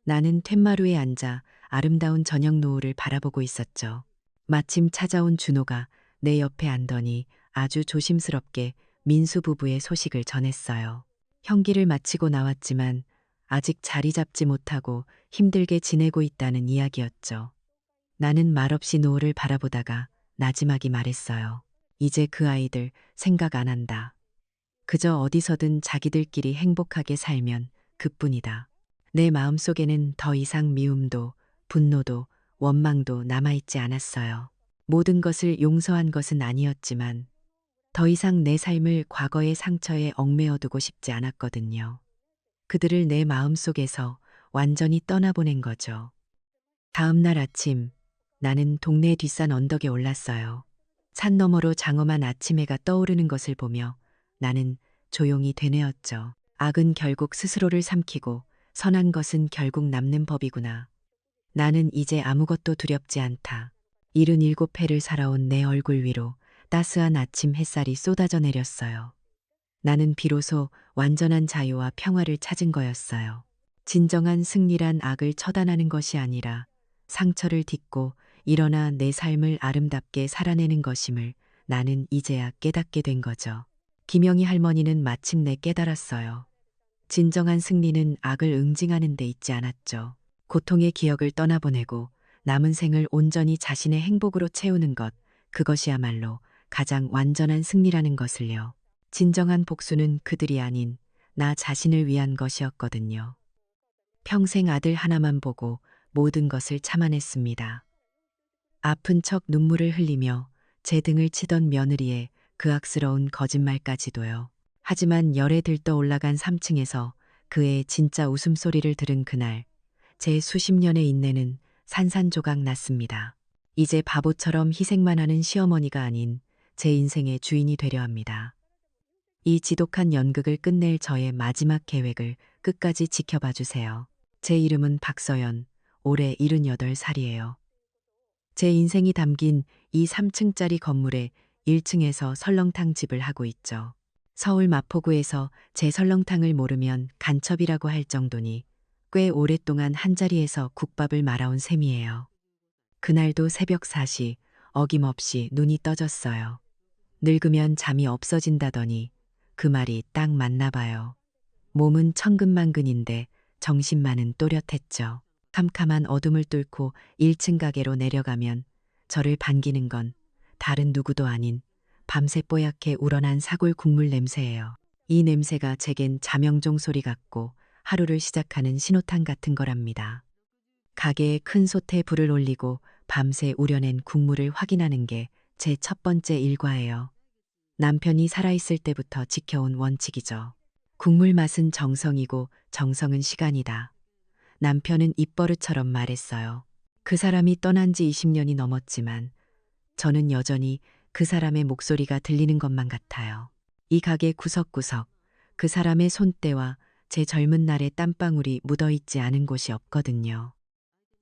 나는 툇마루에 앉아 아름다운 저녁 노을을 바라보고 있었죠. 마침 찾아온 준호가 내 옆에 앉더니 아주 조심스럽게 민수 부부의 소식을 전했어요. 형기를 마치고 나왔지만 아직 자리 잡지 못하고 힘들게 지내고 있다는 이야기였죠. 나는 말없이 노을을 바라보다가 나지막이 말했어요. 이제 그 아이들 생각 안 한다. 그저 어디서든 자기들끼리 행복하게 살면 그뿐이다. 내 마음속에는 더 이상 미움도 분노도 원망도 남아있지 않았어요. 모든 것을 용서한 것은 아니었지만 더 이상 내 삶을 과거의 상처에 얽매어두고 싶지 않았거든요. 그들을 내 마음속에서 완전히 떠나보낸 거죠. 다음 날 아침, 나는 동네 뒷산 언덕에 올랐어요. 산 너머로 장엄한 아침 해가 떠오르는 것을 보며 나는 조용히 되뇌었죠. 악은 결국 스스로를 삼키고 선한 것은 결국 남는 법이구나. 나는 이제 아무것도 두렵지 않다. 77회를 살아온 내 얼굴 위로 따스한 아침 햇살이 쏟아져 내렸어요. 나는 비로소 완전한 자유와 평화를 찾은 거였어요. 진정한 승리란 악을 처단하는 것이 아니라 상처를 딛고 일어나 내 삶을 아름답게 살아내는 것임을 나는 이제야 깨닫게 된 거죠. 김영희 할머니는 마침내 깨달았어요. 진정한 승리는 악을 응징하는 데 있지 않았죠. 고통의 기억을 떠나보내고 남은 생을 온전히 자신의 행복으로 채우는 것, 그것이야말로 가장 완전한 승리라는 것을요. 진정한 복수는 그들이 아닌 나 자신을 위한 것이었거든요. 평생 아들 하나만 보고 모든 것을 참아냈습니다. 아픈 척 눈물을 흘리며 제 등을 치던 며느리의 그 악스러운 거짓말까지도요. 하지만 열에 들떠 올라간 3층에서 그의 진짜 웃음소리를 들은 그날, 제 수십 년의 인내는 산산조각 났습니다. 이제 바보처럼 희생만 하는 시어머니가 아닌 제 인생의 주인이 되려 합니다. 이 지독한 연극을 끝낼 저의 마지막 계획을 끝까지 지켜봐 주세요. 제 이름은 박서연, 올해 78살이에요. 제 인생이 담긴 이 3층짜리 건물의 1층에서 설렁탕 집을 하고 있죠. 서울 마포구에서 제 설렁탕을 모르면 간첩이라고 할 정도니 꽤 오랫동안 한자리에서 국밥을 말아온 셈이에요. 그날도 새벽 4시 어김없이 눈이 떠졌어요. 늙으면 잠이 없어진다더니 그 말이 딱 맞나 봐요. 몸은 천근만근인데 정신만은 또렷했죠. 캄캄한 어둠을 뚫고 1층 가게로 내려가면 저를 반기는 건 다른 누구도 아닌 밤새 뽀얗게 우러난 사골 국물 냄새예요. 이 냄새가 제겐 자명종 소리 같고 하루를 시작하는 신호탄 같은 거랍니다. 가게에 큰 솥에 불을 올리고 밤새 우려낸 국물을 확인하는 게 제 첫 번째 일과예요. 남편이 살아있을 때부터 지켜온 원칙이죠. 국물 맛은 정성이고 정성은 시간이다. 남편은 입버릇처럼 말했어요. 그 사람이 떠난 지 20년이 넘었지만 저는 여전히 그 사람의 목소리가 들리는 것만 같아요. 이 가게 구석구석 그 사람의 손때와 제 젊은 날의 땀방울이 묻어있지 않은 곳이 없거든요.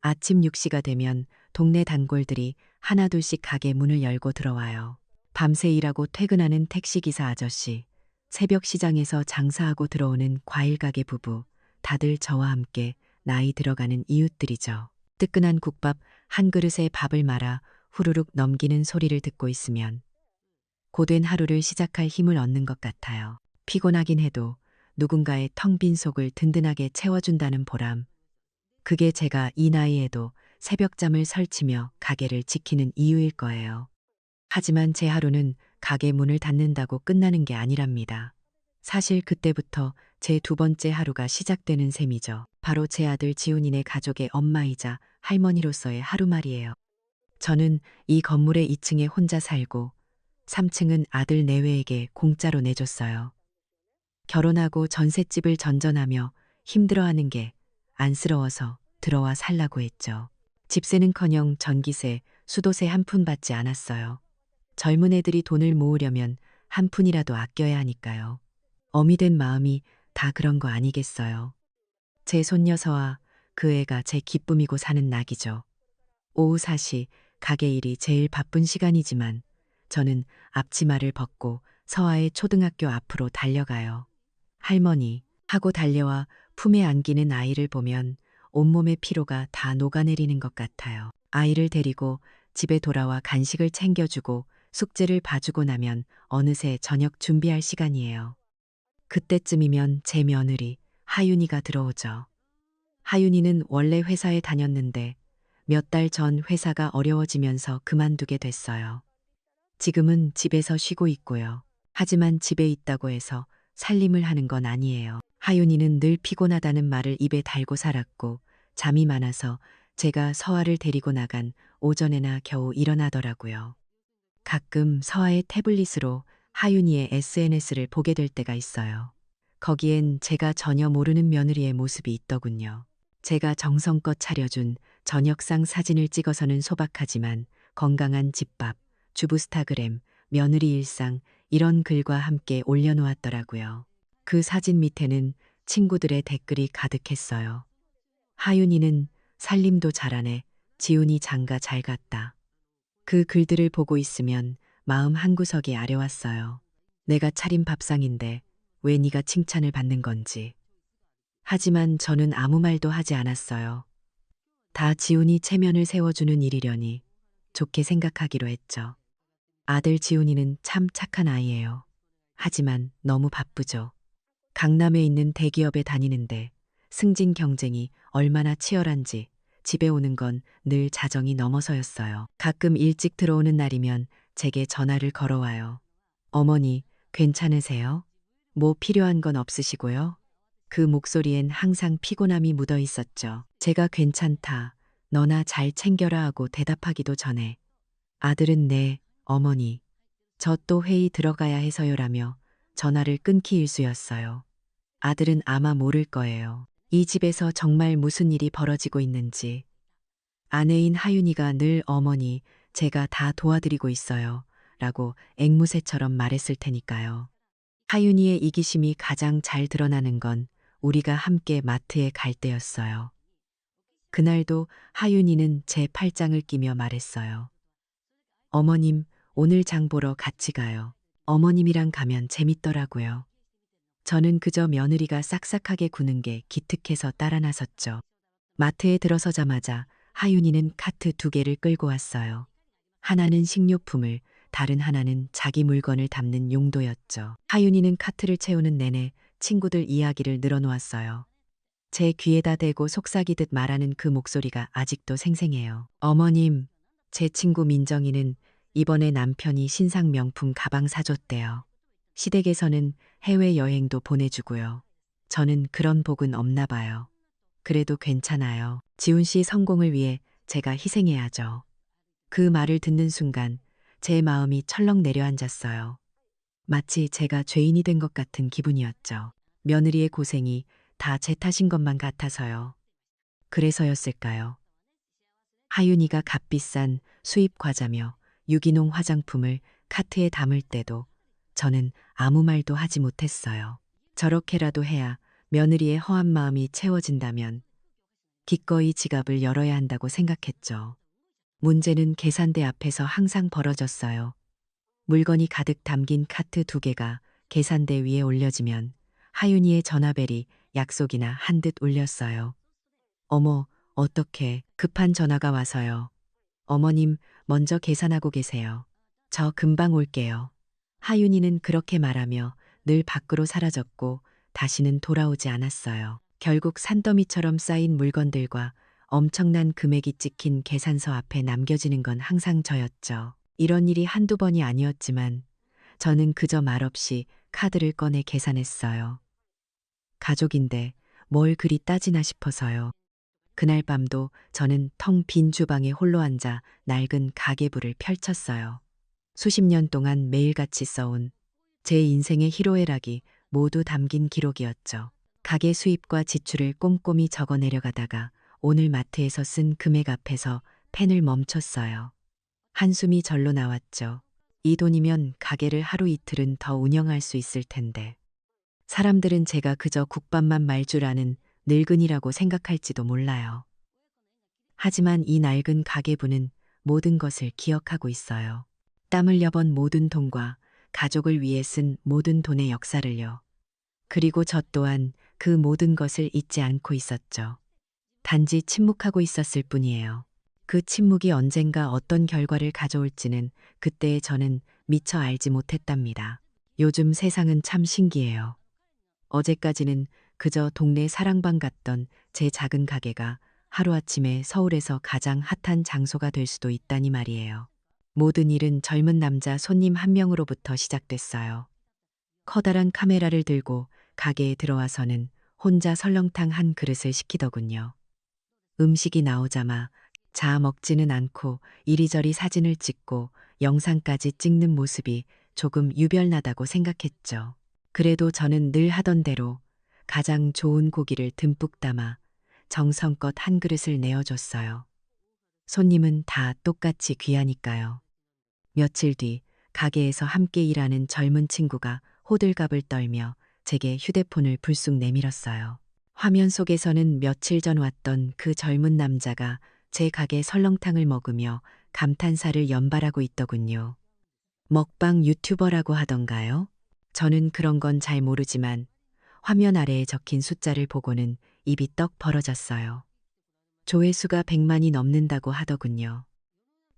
아침 6시가 되면 동네 단골들이 하나둘씩 가게 문을 열고 들어와요. 밤새 일하고 퇴근하는 택시기사 아저씨, 새벽 시장에서 장사하고 들어오는 과일가게 부부, 다들 저와 함께 나이 들어가는 이웃들이죠. 뜨끈한 국밥 한 그릇에 밥을 말아 후루룩 넘기는 소리를 듣고 있으면 고된 하루를 시작할 힘을 얻는 것 같아요. 피곤하긴 해도 누군가의 텅 빈 속을 든든하게 채워준다는 보람. 그게 제가 이 나이에도 새벽잠을 설치며 가게를 지키는 이유일 거예요. 하지만 제 하루는 가게 문을 닫는다고 끝나는 게 아니랍니다. 사실 그때부터 제 두 번째 하루가 시작되는 셈이죠. 바로 제 아들 지훈이네 가족의 엄마이자 할머니로서의 하루 말이에요. 저는 이 건물의 2층에 혼자 살고 3층은 아들 내외에게 공짜로 내줬어요. 결혼하고 전셋집을 전전하며 힘들어하는 게 안쓰러워서 들어와 살라고 했죠. 집세는커녕 전기세, 수도세 한 푼 받지 않았어요. 젊은 애들이 돈을 모으려면 한 푼이라도 아껴야 하니까요. 어미 된 마음이 다 그런 거 아니겠어요. 제 손녀서와 그 애가 제 기쁨이고 사는 낙이죠. 오후 4시 가게 일이 제일 바쁜 시간이지만 저는 앞치마를 벗고 서아의 초등학교 앞으로 달려가요. 할머니 하고 달려와 품에 안기는 아이를 보면 온몸의 피로가 다 녹아내리는 것 같아요. 아이를 데리고 집에 돌아와 간식을 챙겨주고 숙제를 봐주고 나면 어느새 저녁 준비할 시간이에요. 그때쯤이면 제 며느리 하윤이가 들어오죠. 하윤이는 원래 회사에 다녔는데 몇 달 전 회사가 어려워지면서 그만두게 됐어요. 지금은 집에서 쉬고 있고요. 하지만 집에 있다고 해서 살림을 하는 건 아니에요. 하윤이는 늘 피곤하다는 말을 입에 달고 살았고 잠이 많아서 제가 서아를 데리고 나간 오전에나 겨우 일어나더라고요. 가끔 서아의 태블릿으로 하윤이의 SNS를 보게 될 때가 있어요. 거기엔 제가 전혀 모르는 며느리의 모습이 있더군요. 제가 정성껏 차려준 저녁상 사진을 찍어서는 소박하지만 건강한 집밥, 주부 스타그램, 며느리 일상 이런 글과 함께 올려놓았더라고요. 그 사진 밑에는 친구들의 댓글이 가득했어요. 하윤이는 살림도 잘하네. 지훈이 장가 잘 갔다. 그 글들을 보고 있으면 마음 한구석이 아려왔어요. 내가 차린 밥상인데 왜 네가 칭찬을 받는 건지. 하지만 저는 아무 말도 하지 않았어요. 다 지훈이 체면을 세워주는 일이려니 좋게 생각하기로 했죠. 아들 지훈이는 참 착한 아이예요. 하지만 너무 바쁘죠. 강남에 있는 대기업에 다니는데 승진 경쟁이 얼마나 치열한지 집에 오는 건 늘 자정이 넘어서였어요. 가끔 일찍 들어오는 날이면 제게 전화를 걸어와요. 어머니, 괜찮으세요? 뭐 필요한 건 없으시고요? 그 목소리엔 항상 피곤함이 묻어 있었죠. 제가 괜찮다. 너나 잘 챙겨라 하고 대답하기도 전에 아들은 네, 어머니. 저 또 회의 들어가야 해서요라며 전화를 끊기 일쑤였어요. 아들은 아마 모를 거예요. 이 집에서 정말 무슨 일이 벌어지고 있는지. 아내인 하윤이가 늘 어머니, 제가 다 도와드리고 있어요. 라고 앵무새처럼 말했을 테니까요. 하윤이의 이기심이 가장 잘 드러나는 건 우리가 함께 마트에 갈 때였어요. 그날도 하윤이는 제 팔짱을 끼며 말했어요. 어머님, 오늘 장 보러 같이 가요. 어머님이랑 가면 재밌더라고요. 저는 그저 며느리가 싹싹하게 구는 게 기특해서 따라 나섰죠. 마트에 들어서자마자 하윤이는 카트 2개를 끌고 왔어요. 하나는 식료품을, 다른 하나는 자기 물건을 담는 용도였죠. 하윤이는 카트를 채우는 내내 친구들 이야기를 늘어놓았어요. 제 귀에다 대고 속삭이듯 말하는 그 목소리가 아직도 생생해요. 어머님, 제 친구 민정이는 이번에 남편이 신상 명품 가방 사줬대요. 시댁에서는 해외여행도 보내주고요. 저는 그런 복은 없나 봐요. 그래도 괜찮아요. 지훈 씨 성공을 위해 제가 희생해야죠. 그 말을 듣는 순간 제 마음이 철렁 내려앉았어요. 마치 제가 죄인이 된 것 같은 기분이었죠. 며느리의 고생이 다 제 탓인 것만 같아서요. 그래서였을까요? 하윤이가 값비싼 수입 과자며 유기농 화장품을 카트에 담을 때도 저는 아무 말도 하지 못했어요. 저렇게라도 해야 며느리의 허한 마음이 채워진다면 기꺼이 지갑을 열어야 한다고 생각했죠. 문제는 계산대 앞에서 항상 벌어졌어요. 물건이 가득 담긴 카트 2개가 계산대 위에 올려지면 하윤이의 전화벨이 약속이나 한 듯 울렸어요. 어머, 어떡해. 급한 전화가 와서요. 어머님, 먼저 계산하고 계세요. 저 금방 올게요. 하윤이는 그렇게 말하며 늘 밖으로 사라졌고 다시는 돌아오지 않았어요. 결국 산더미처럼 쌓인 물건들과 엄청난 금액이 찍힌 계산서 앞에 남겨지는 건 항상 저였죠. 이런 일이 한두 번이 아니었지만 저는 그저 말없이 카드를 꺼내 계산했어요. 가족인데 뭘 그리 따지나 싶어서요. 그날 밤도 저는 텅 빈 주방에 홀로 앉아 낡은 가계부를 펼쳤어요. 수십 년 동안 매일같이 써온 제 인생의 희로애락이 모두 담긴 기록이었죠. 가계 수입과 지출을 꼼꼼히 적어 내려가다가 오늘 마트에서 쓴 금액 앞에서 펜을 멈췄어요. 한숨이 절로 나왔죠. 이 돈이면 가게를 하루 이틀은 더 운영할 수 있을 텐데. 사람들은 제가 그저 국밥만 말 줄 아는 늙은이라고 생각할지도 몰라요. 하지만 이 낡은 가계부는 모든 것을 기억하고 있어요. 땀 흘려번 모든 돈과 가족을 위해 쓴 모든 돈의 역사를요. 그리고 저 또한 그 모든 것을 잊지 않고 있었죠. 단지 침묵하고 있었을 뿐이에요. 그 침묵이 언젠가 어떤 결과를 가져올지는 그때의 저는 미처 알지 못했답니다. 요즘 세상은 참 신기해요. 어제까지는 그저 동네 사랑방 같던 제 작은 가게가 하루아침에 서울에서 가장 핫한 장소가 될 수도 있다니 말이에요. 모든 일은 젊은 남자 손님 한 명으로부터 시작됐어요. 커다란 카메라를 들고 가게에 들어와서는 혼자 설렁탕 한 그릇을 시키더군요. 음식이 나오자마 자 먹지는 않고 이리저리 사진을 찍고 영상까지 찍는 모습이 조금 유별나다고 생각했죠. 그래도 저는 늘 하던 대로 가장 좋은 고기를 듬뿍 담아 정성껏 한 그릇을 내어줬어요. 손님은 다 똑같이 귀하니까요. 며칠 뒤 가게에서 함께 일하는 젊은 친구가 호들갑을 떨며 제게 휴대폰을 불쑥 내밀었어요. 화면 속에서는 며칠 전 왔던 그 젊은 남자가 제 가게 설렁탕을 먹으며 감탄사를 연발하고 있더군요. 먹방 유튜버라고 하던가요? 저는 그런 건 잘 모르지만 화면 아래에 적힌 숫자를 보고는 입이 떡 벌어졌어요. 조회수가 100만이 넘는다고 하더군요.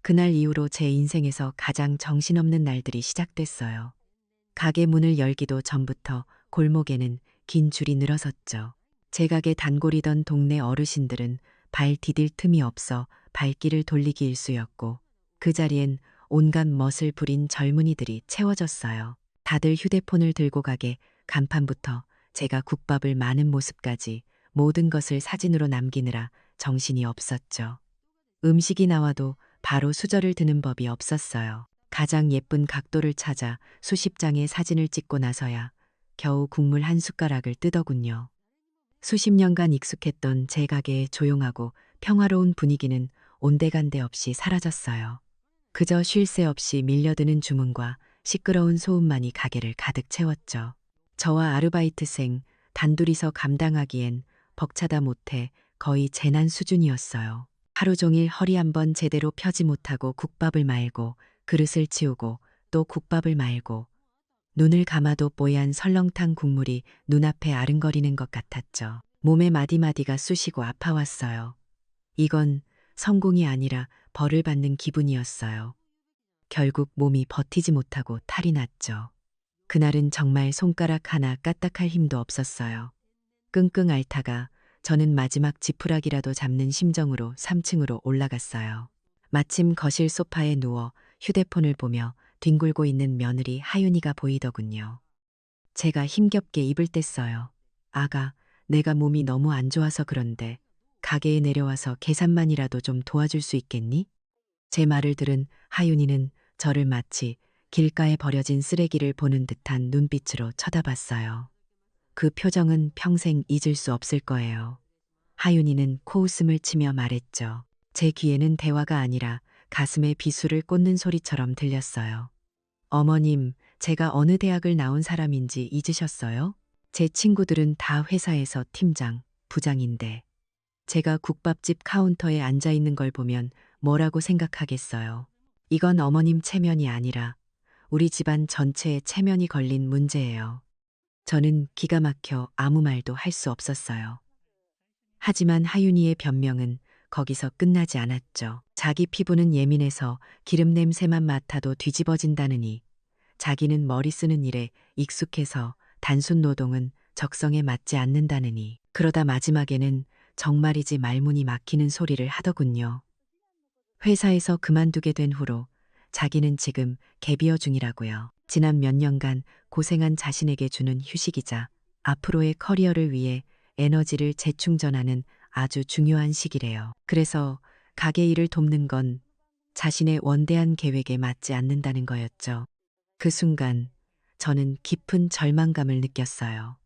그날 이후로 제 인생에서 가장 정신없는 날들이 시작됐어요. 가게 문을 열기도 전부터 골목에는 긴 줄이 늘어섰죠. 제 가게 단골이던 동네 어르신들은 발 디딜 틈이 없어 발길을 돌리기 일쑤였고 그 자리엔 온갖 멋을 부린 젊은이들이 채워졌어요. 다들 휴대폰을 들고 가게 간판부터 제가 국밥을 마는 모습까지 모든 것을 사진으로 남기느라 정신이 없었죠. 음식이 나와도 바로 수저를 드는 법이 없었어요. 가장 예쁜 각도를 찾아 수십 장의 사진을 찍고 나서야 겨우 국물 한 숟가락을 뜨더군요. 수십 년간 익숙했던 제 가게의 조용하고 평화로운 분위기는 온데간데 없이 사라졌어요. 그저 쉴 새 없이 밀려드는 주문과 시끄러운 소음만이 가게를 가득 채웠죠. 저와 아르바이트생 단둘이서 감당하기엔 벅차다 못해 거의 재난 수준이었어요. 하루 종일 허리 한번 제대로 펴지 못하고 국밥을 말고 그릇을 치우고 또 국밥을 말고 눈을 감아도 뽀얀 설렁탕 국물이 눈앞에 아른거리는 것 같았죠. 몸의 마디마디가 쑤시고 아파왔어요. 이건 성공이 아니라 벌을 받는 기분이었어요. 결국 몸이 버티지 못하고 탈이 났죠. 그날은 정말 손가락 하나 까딱할 힘도 없었어요. 끙끙 앓다가 저는 마지막 지푸라기라도 잡는 심정으로 3층으로 올라갔어요. 마침 거실 소파에 누워 휴대폰을 보며 뒹굴고 있는 며느리 하윤이가 보이더군요. 제가 힘겹게 입을 뗐어요. 아가, 내가 몸이 너무 안 좋아서 그런데 가게에 내려와서 계산만이라도 좀 도와줄 수 있겠니? 제 말을 들은 하윤이는 저를 마치 길가에 버려진 쓰레기를 보는 듯한 눈빛으로 쳐다봤어요. 그 표정은 평생 잊을 수 없을 거예요. 하윤이는 코웃음을 치며 말했죠. 제 귀에는 대화가 아니라 가슴에 비수를 꽂는 소리처럼 들렸어요. 어머님, 제가 어느 대학을 나온 사람인지 잊으셨어요? 제 친구들은 다 회사에서 팀장, 부장인데 제가 국밥집 카운터에 앉아 있는 걸 보면 뭐라고 생각하겠어요. 이건 어머님 체면이 아니라 우리 집안 전체의 체면이 걸린 문제예요. 저는 기가 막혀 아무 말도 할 수 없었어요. 하지만 하윤이의 변명은 거기서 끝나지 않았죠. 자기 피부는 예민해서 기름 냄새만 맡아도 뒤집어진다느니 자기는 머리 쓰는 일에 익숙해서 단순 노동은 적성에 맞지 않는다느니 그러다 마지막에는 정말이지 말문이 막히는 소리를 하더군요. 회사에서 그만두게 된 후로 자기는 지금 갭이어 중이라고요. 지난 몇 년간 고생한 자신에게 주는 휴식이자 앞으로의 커리어를 위해 에너지를 재충전하는 아주 중요한 시기래요. 그래서 가게 일을 돕는 건 자신의 원대한 계획에 맞지 않는다는 거였죠. 그 순간 저는 깊은 절망감을 느꼈어요.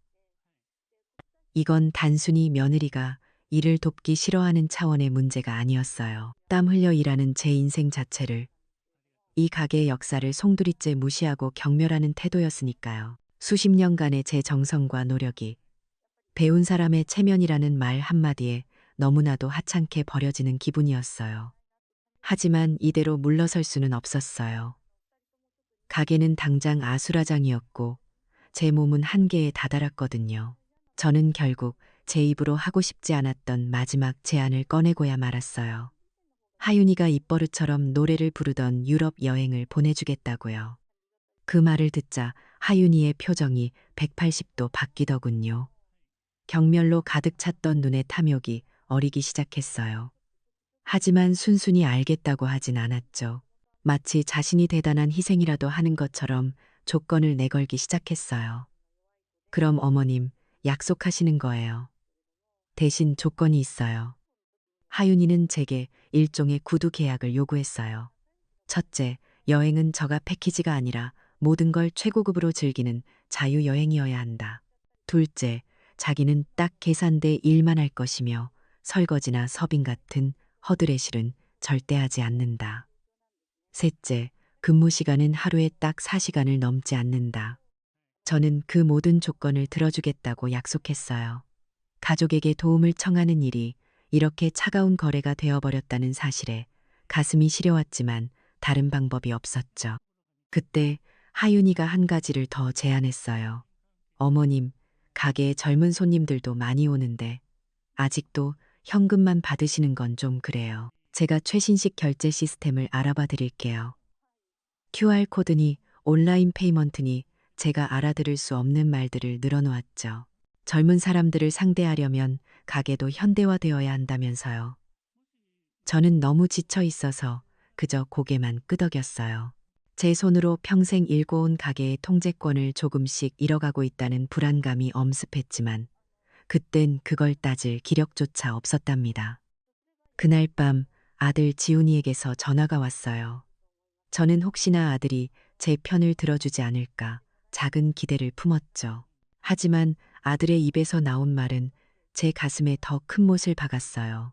이건 단순히 며느리가 일을 돕기 싫어하는 차원의 문제가 아니었어요. 땀 흘려 일하는 제 인생 자체를 이 가게의 역사를 송두리째 무시하고 경멸하는 태도였으니까요. 수십 년간의 제 정성과 노력이 배운 사람의 체면이라는 말 한마디에 너무나도 하찮게 버려지는 기분이었어요. 하지만 이대로 물러설 수는 없었어요. 가게는 당장 아수라장이었고 제 몸은 한계에 다다랐거든요. 저는 결국 제 입으로 하고 싶지 않았던 마지막 제안을 꺼내고야 말았어요. 하윤이가 입버릇처럼 노래를 부르던 유럽 여행을 보내주겠다고요. 그 말을 듣자 하윤이의 표정이 180도 바뀌더군요. 경멸로 가득 찼던 눈의 탐욕이 어리기 시작했어요. 하지만 순순히 알겠다고 하진 않았죠. 마치 자신이 대단한 희생이라도 하는 것처럼 조건을 내걸기 시작했어요. 그럼 어머님, 약속하시는 거예요. 대신 조건이 있어요. 하윤이는 제게 일종의 구두 계약을 요구했어요. 첫째, 여행은 저가 패키지가 아니라 모든 걸 최고급으로 즐기는 자유여행이어야 한다. 둘째, 자기는 딱 계산대 일만 할 것이며 설거지나 서빙 같은 허드렛 일은 절대 하지 않는다. 셋째, 근무 시간은 하루에 딱 4시간을 넘지 않는다. 저는 그 모든 조건을 들어주겠다고 약속했어요. 가족에게 도움을 청하는 일이 이렇게 차가운 거래가 되어버렸다는 사실에 가슴이 시려왔지만 다른 방법이 없었죠. 그때 하윤이가 한 가지를 더 제안했어요. 어머님, 가게에 젊은 손님들도 많이 오는데 아직도 현금만 받으시는 건 좀 그래요. 제가 최신식 결제 시스템을 알아봐 드릴게요. QR코드니 온라인 페이먼트니 제가 알아들을 수 없는 말들을 늘어놓았죠. 젊은 사람들을 상대하려면 가게도 현대화되어야 한다면서요. 저는 너무 지쳐 있어서 그저 고개만 끄덕였어요. 제 손으로 평생 일궈온 가게의 통제권을 조금씩 잃어가고 있다는 불안감이 엄습했지만 그땐 그걸 따질 기력조차 없었답니다. 그날 밤 아들 지훈이에게서 전화가 왔어요. 저는 혹시나 아들이 제 편을 들어주지 않을까 작은 기대를 품었죠. 하지만 아들의 입에서 나온 말은 제 가슴에 더 큰 못을 박았어요.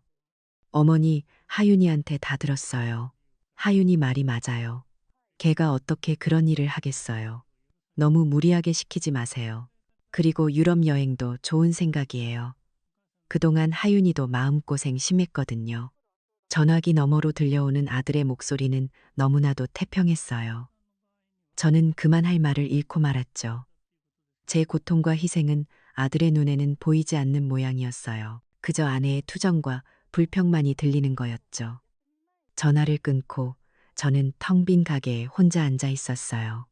어머니, 하윤이한테 다 들었어요. 하윤이 말이 맞아요. 걔가 어떻게 그런 일을 하겠어요. 너무 무리하게 시키지 마세요. 그리고 유럽 여행도 좋은 생각이에요. 그동안 하윤이도 마음고생 심했거든요. 전화기 너머로 들려오는 아들의 목소리는 너무나도 태평했어요. 저는 그만할 말을 잃고 말았죠. 제 고통과 희생은 아들의 눈에는 보이지 않는 모양이었어요. 그저 아내의 투정과 불평만이 들리는 거였죠. 전화를 끊고 저는 텅 빈 가게에 혼자 앉아 있었어요.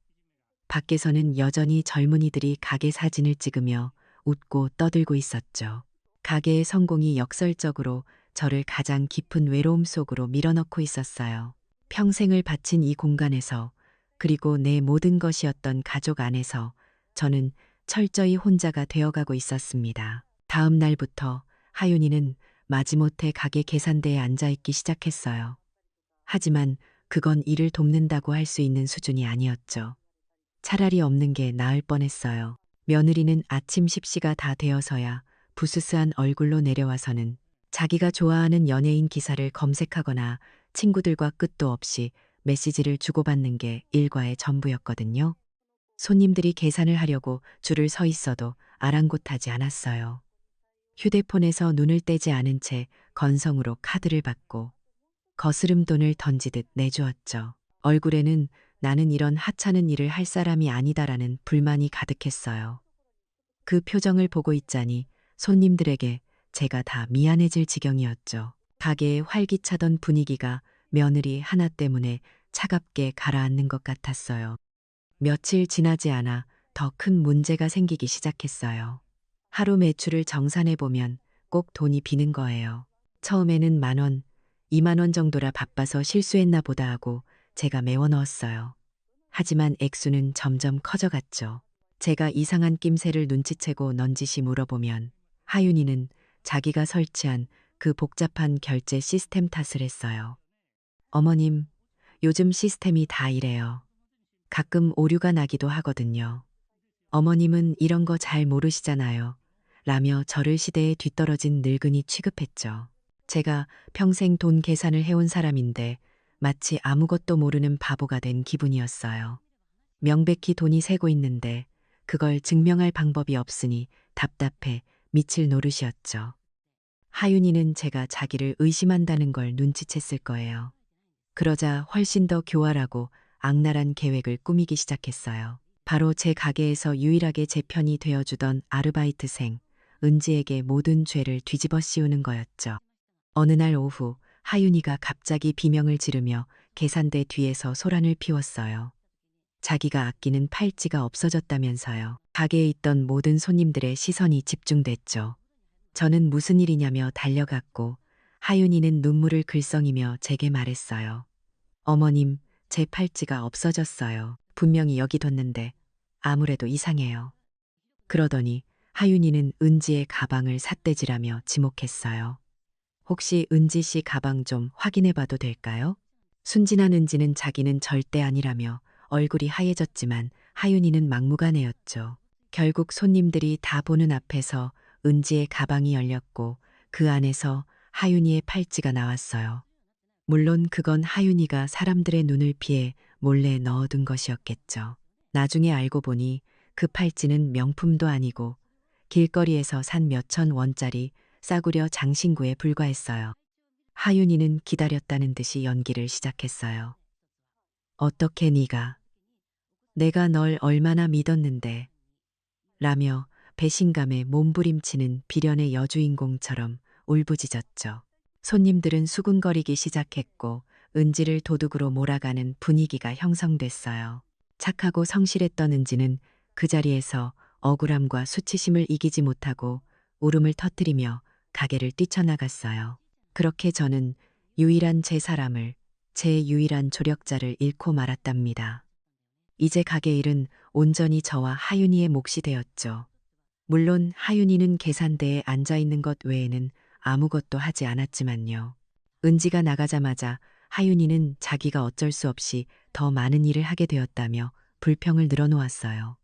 밖에서는 여전히 젊은이들이 가게 사진을 찍으며 웃고 떠들고 있었죠. 가게의 성공이 역설적으로 저를 가장 깊은 외로움 속으로 밀어넣고 있었어요. 평생을 바친 이 공간에서 그리고 내 모든 것이었던 가족 안에서 저는 철저히 혼자가 되어가고 있었습니다. 다음 날부터 하윤이는 마지못해 가게 계산대에 앉아있기 시작했어요. 하지만 그건 일을 돕는다고 할 수 있는 수준이 아니었죠. 차라리 없는 게 나을 뻔했어요. 며느리는 아침 십시가 다 되어서야 부스스한 얼굴로 내려와서는 자기가 좋아하는 연예인 기사를 검색하거나 친구들과 끝도 없이 메시지를 주고받는 게 일과의 전부였거든요. 손님들이 계산을 하려고 줄을 서 있어도 아랑곳하지 않았어요. 휴대폰에서 눈을 떼지 않은 채 건성으로 카드를 받고 거스름 돈을 던지듯 내주었죠. 얼굴에는 나는 이런 하찮은 일을 할 사람이 아니다라는 불만이 가득했어요. 그 표정을 보고 있자니 손님들에게 제가 다 미안해질 지경이었죠. 가게에 활기차던 분위기가 며느리 하나 때문에 차갑게 가라앉는 것 같았어요. 며칠 지나지 않아 더 큰 문제가 생기기 시작했어요. 하루 매출을 정산해 보면 꼭 돈이 비는 거예요. 처음에는 10,000원, 20,000원 정도라 바빠서 실수했나 보다 하고 제가 메워 넣었어요. 하지만 액수는 점점 커져갔죠. 제가 이상한 낌새를 눈치채고 넌지시 물어보면 하윤이는 자기가 설치한 그 복잡한 결제 시스템 탓을 했어요. 어머님, 요즘 시스템이 다 이래요. 가끔 오류가 나기도 하거든요. 어머님은 이런 거 잘 모르시잖아요. 라며 저를 시대에 뒤떨어진 늙은이 취급했죠. 제가 평생 돈 계산을 해온 사람인데 마치 아무것도 모르는 바보가 된 기분이었어요. 명백히 돈이 새고 있는데 그걸 증명할 방법이 없으니 답답해 미칠 노릇이었죠. 하윤이는 제가 자기를 의심한다는 걸 눈치챘을 거예요. 그러자 훨씬 더 교활하고 악랄한 계획을 꾸미기 시작했어요. 바로 제 가게에서 유일하게 제 편이 되어주던 아르바이트생 은지에게 모든 죄를 뒤집어 씌우는 거였죠. 어느 날 오후 하윤이가 갑자기 비명을 지르며 계산대 뒤에서 소란을 피웠어요. 자기가 아끼는 팔찌가 없어졌다면서요. 가게에 있던 모든 손님들의 시선이 집중됐죠. 저는 무슨 일이냐며 달려갔고 하윤이는 눈물을 글썽이며 제게 말했어요. 어머님, 제 팔찌가 없어졌어요. 분명히 여기 뒀는데 아무래도 이상해요. 그러더니 하윤이는 은지의 가방을 삿대질하며 지목했어요. 혹시 은지 씨 가방 좀 확인해 봐도 될까요? 순진한 은지는 자기는 절대 아니라며 얼굴이 하얘졌지만 하윤이는 막무가내였죠. 결국 손님들이 다 보는 앞에서 은지의 가방이 열렸고 그 안에서 하윤이의 팔찌가 나왔어요. 물론 그건 하윤이가 사람들의 눈을 피해 몰래 넣어둔 것이었겠죠. 나중에 알고 보니 그 팔찌는 명품도 아니고 길거리에서 산 몇천 원짜리 싸구려 장신구에 불과했어요. 하윤이는 기다렸다는 듯이 연기를 시작했어요. 어떻게 네가 내가 널 얼마나 믿었는데 라며 배신감에 몸부림치는 비련의 여주인공처럼 울부짖었죠. 손님들은 수군거리기 시작했고 은지를 도둑으로 몰아가는 분위기가 형성됐어요. 착하고 성실했던 은지는 그 자리에서 억울함과 수치심을 이기지 못하고 울음을 터뜨리며 가게를 뛰쳐나갔어요. 그렇게 저는 유일한 제 사람을, 제 유일한 조력자를 잃고 말았답니다. 이제 가게 일은 온전히 저와 하윤이의 몫이 되었죠. 물론 하윤이는 계산대에 앉아 있는 것 외에는 아무것도 하지 않았지만요. 은지가 나가자마자 하윤이는 자기가 어쩔 수 없이 더 많은 일을 하게 되었다며 불평을 늘어놓았어요.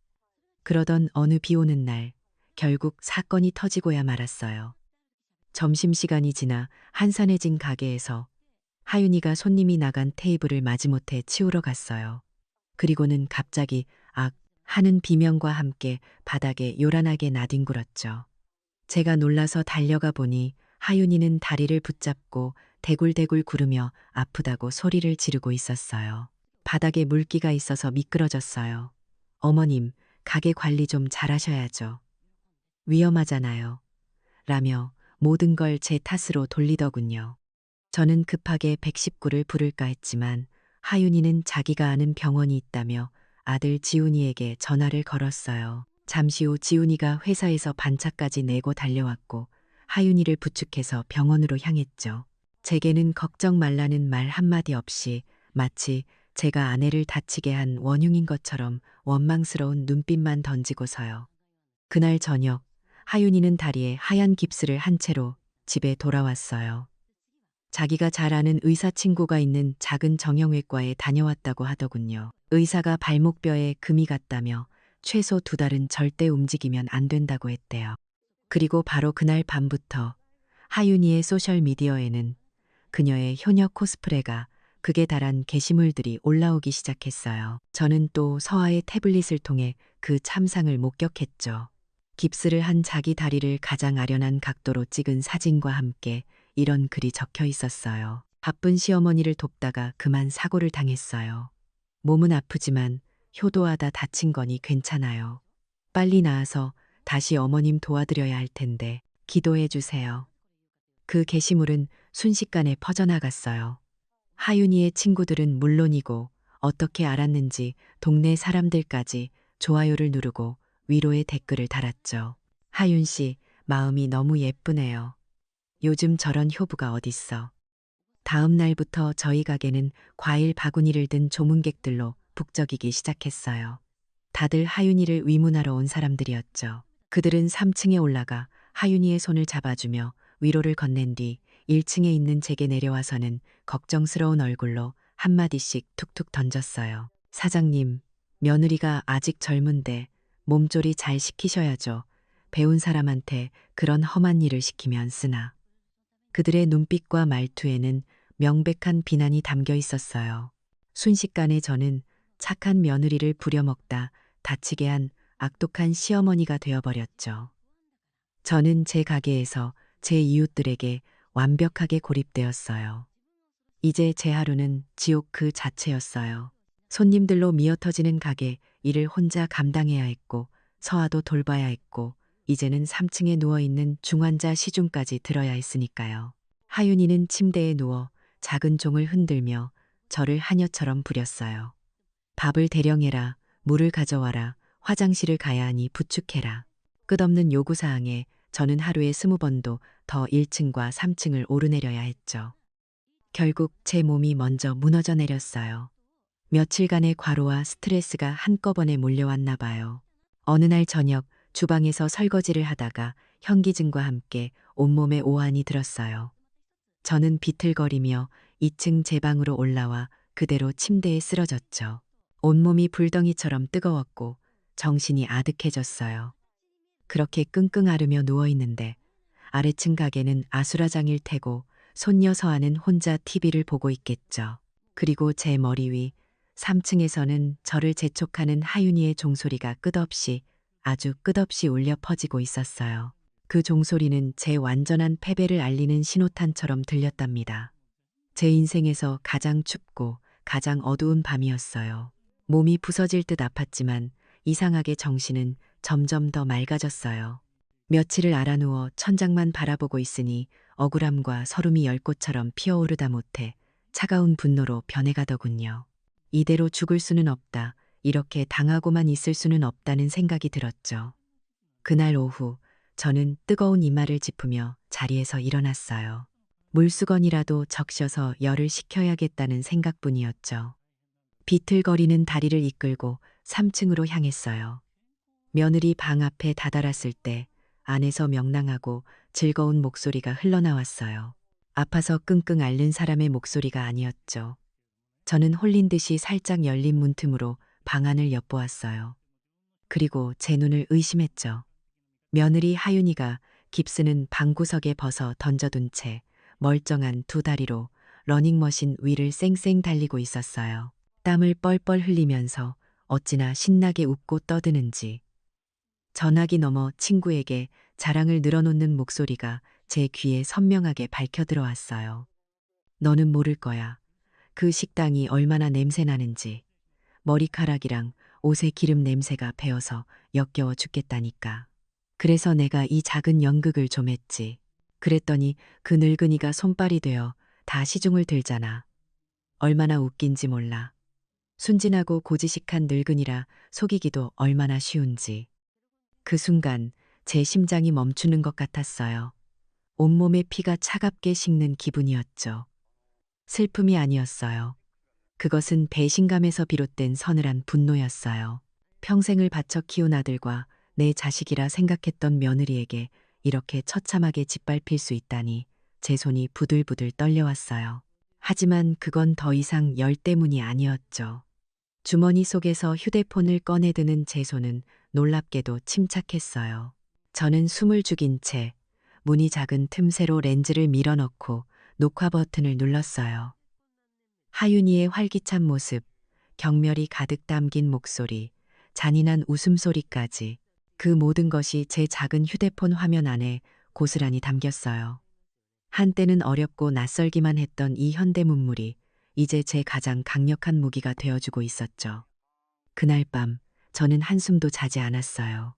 그러던 어느 비 오는 날, 결국 사건이 터지고야 말았어요. 점심시간이 지나 한산해진 가게에서 하윤이가 손님이 나간 테이블을 마지못해 치우러 갔어요. 그리고는 갑자기 악 하는 비명과 함께 바닥에 요란하게 나뒹굴었죠. 제가 놀라서 달려가 보니 하윤이는 다리를 붙잡고 대굴대굴 구르며 아프다고 소리를 지르고 있었어요. 바닥에 물기가 있어서 미끄러졌어요. 어머님, 가게 관리 좀 잘하셔야죠. 위험하잖아요. 라며 모든 걸 제 탓으로 돌리더군요. 저는 급하게 119를 부를까 했지만 하윤이는 자기가 아는 병원이 있다며 아들 지훈이에게 전화를 걸었어요. 잠시 후 지훈이가 회사에서 반차까지 내고 달려왔고 하윤이를 부축해서 병원으로 향했죠. 제게는 걱정 말라는 말 한마디 없이 마치 제가 아내를 다치게 한 원흉인 것처럼 원망스러운 눈빛만 던지고서요. 그날 저녁 하윤이는 다리에 하얀 깁스를 한 채로 집에 돌아왔어요. 자기가 잘 아는 의사 친구가 있는 작은 정형외과에 다녀왔다고 하더군요. 의사가 발목뼈에 금이 갔다며 최소 2달은 절대 움직이면 안 된다고 했대요. 그리고 바로 그날 밤부터 하윤이의 소셜미디어에는 그녀의 효녀 코스프레가 극에 달한 게시물들이 올라오기 시작했어요. 저는 또 서아의 태블릿을 통해 그 참상을 목격했죠. 깁스를 한 자기 다리를 가장 아련한 각도로 찍은 사진과 함께 이런 글이 적혀 있었어요. 바쁜 시어머니를 돕다가 그만 사고를 당했어요. 몸은 아프지만 효도하다 다친 거니 괜찮아요. 빨리 나아서 다시 어머님 도와드려야 할 텐데 기도해 주세요. 그 게시물은 순식간에 퍼져나갔어요. 하윤이의 친구들은 물론이고 어떻게 알았는지 동네 사람들까지 좋아요를 누르고 위로의 댓글을 달았죠. 하윤 씨, 마음이 너무 예쁘네요. 요즘 저런 효부가 어딨어. 다음 날부터 저희 가게는 과일 바구니를 든 조문객들로 북적이기 시작했어요. 다들 하윤이를 위문하러 온 사람들이었죠. 그들은 3층에 올라가 하윤이의 손을 잡아주며 위로를 건넨 뒤 1층에 있는 제게 내려와서는 걱정스러운 얼굴로 한마디씩 툭툭 던졌어요. 사장님, 며느리가 아직 젊은데 몸조리 잘 시키셔야죠. 배운 사람한테 그런 험한 일을 시키면 쓰나. 그들의 눈빛과 말투에는 명백한 비난이 담겨 있었어요. 순식간에 저는 착한 며느리를 부려먹다 다치게 한 악독한 시어머니가 되어버렸죠. 저는 제 가게에서 제 이웃들에게 완벽하게 고립되었어요. 이제 제 하루는 지옥 그 자체였어요. 손님들로 미어터지는 가게 일을 혼자 감당해야 했고 서아도 돌봐야 했고 이제는 3층에 누워있는 중환자 시중까지 들어야 했으니까요. 하윤이는 침대에 누워 작은 종을 흔들며 저를 하녀처럼 부렸어요. 밥을 대령해라, 물을 가져와라, 화장실을 가야 하니 부축해라. 끝없는 요구사항에 저는 하루에 20번도 더 1층과 3층을 오르내려야 했죠. 결국 제 몸이 먼저 무너져 내렸어요. 며칠간의 과로와 스트레스가 한꺼번에 몰려왔나 봐요. 어느 날 저녁 주방에서 설거지를 하다가 현기증과 함께 온몸에 오한이 들었어요. 저는 비틀거리며 2층 제 방으로 올라와 그대로 침대에 쓰러졌죠. 온몸이 불덩이처럼 뜨거웠고 정신이 아득해졌어요. 그렇게 끙끙 앓으며 누워있는데 아래층 가게는 아수라장일 테고 손녀 서아는 혼자 TV를 보고 있겠죠. 그리고 제 머리 위 3층에서는 저를 재촉하는 하윤이의 종소리가 끝없이 아주 끝없이 울려 퍼지고 있었어요. 그 종소리는 제 완전한 패배를 알리는 신호탄처럼 들렸답니다. 제 인생에서 가장 춥고 가장 어두운 밤이었어요. 몸이 부서질 듯 아팠지만 이상하게 정신은 점점 더 맑아졌어요. 며칠을 알아누워 천장만 바라보고 있으니 억울함과 서름이 열꽃처럼 피어오르다 못해 차가운 분노로 변해가더군요. 이대로 죽을 수는 없다. 이렇게 당하고만 있을 수는 없다는 생각이 들었죠. 그날 오후 저는 뜨거운 이마를 짚으며 자리에서 일어났어요. 물수건이라도 적셔서 열을 식혀야겠다는 생각뿐이었죠. 비틀거리는 다리를 이끌고 3층으로 향했어요. 며느리 방 앞에 다다랐을 때 안에서 명랑하고 즐거운 목소리가 흘러나왔어요. 아파서 끙끙 앓는 사람의 목소리가 아니었죠. 저는 홀린 듯이 살짝 열린 문틈으로 방 안을 엿보았어요. 그리고 제 눈을 의심했죠. 며느리 하윤이가 깁스는 방구석에 벗어 던져둔 채 멀쩡한 두 다리로 러닝머신 위를 쌩쌩 달리고 있었어요. 땀을 뻘뻘 흘리면서 어찌나 신나게 웃고 떠드는지. 전화기 너머 친구에게 자랑을 늘어놓는 목소리가 제 귀에 선명하게 밝혀 들어왔어요. 너는 모를 거야. 그 식당이 얼마나 냄새 나는지. 머리카락이랑 옷에 기름 냄새가 배어서 역겨워 죽겠다니까. 그래서 내가 이 작은 연극을 좀 했지. 그랬더니 그 늙은이가 손발이 되어 다 시중을 들잖아. 얼마나 웃긴지 몰라. 순진하고 고지식한 늙은이라 속이기도 얼마나 쉬운지. 그 순간 제 심장이 멈추는 것 같았어요. 온몸에 피가 차갑게 식는 기분이었죠. 슬픔이 아니었어요. 그것은 배신감에서 비롯된 서늘한 분노였어요. 평생을 바쳐 키운 아들과 내 자식이라 생각했던 며느리에게 이렇게 처참하게 짓밟힐 수 있다니 제 손이 부들부들 떨려왔어요. 하지만 그건 더 이상 열 때문이 아니었죠. 주머니 속에서 휴대폰을 꺼내드는 제 손은 놀랍게도 침착했어요. 저는 숨을 죽인 채 문이 작은 틈새로 렌즈를 밀어넣고 녹화 버튼을 눌렀어요. 하윤이의 활기찬 모습, 경멸이 가득 담긴 목소리, 잔인한 웃음소리까지 그 모든 것이 제 작은 휴대폰 화면 안에 고스란히 담겼어요. 한때는 어렵고 낯설기만 했던 이 현대 문물이 이제 제 가장 강력한 무기가 되어주고 있었죠. 그날 밤 저는 한숨도 자지 않았어요.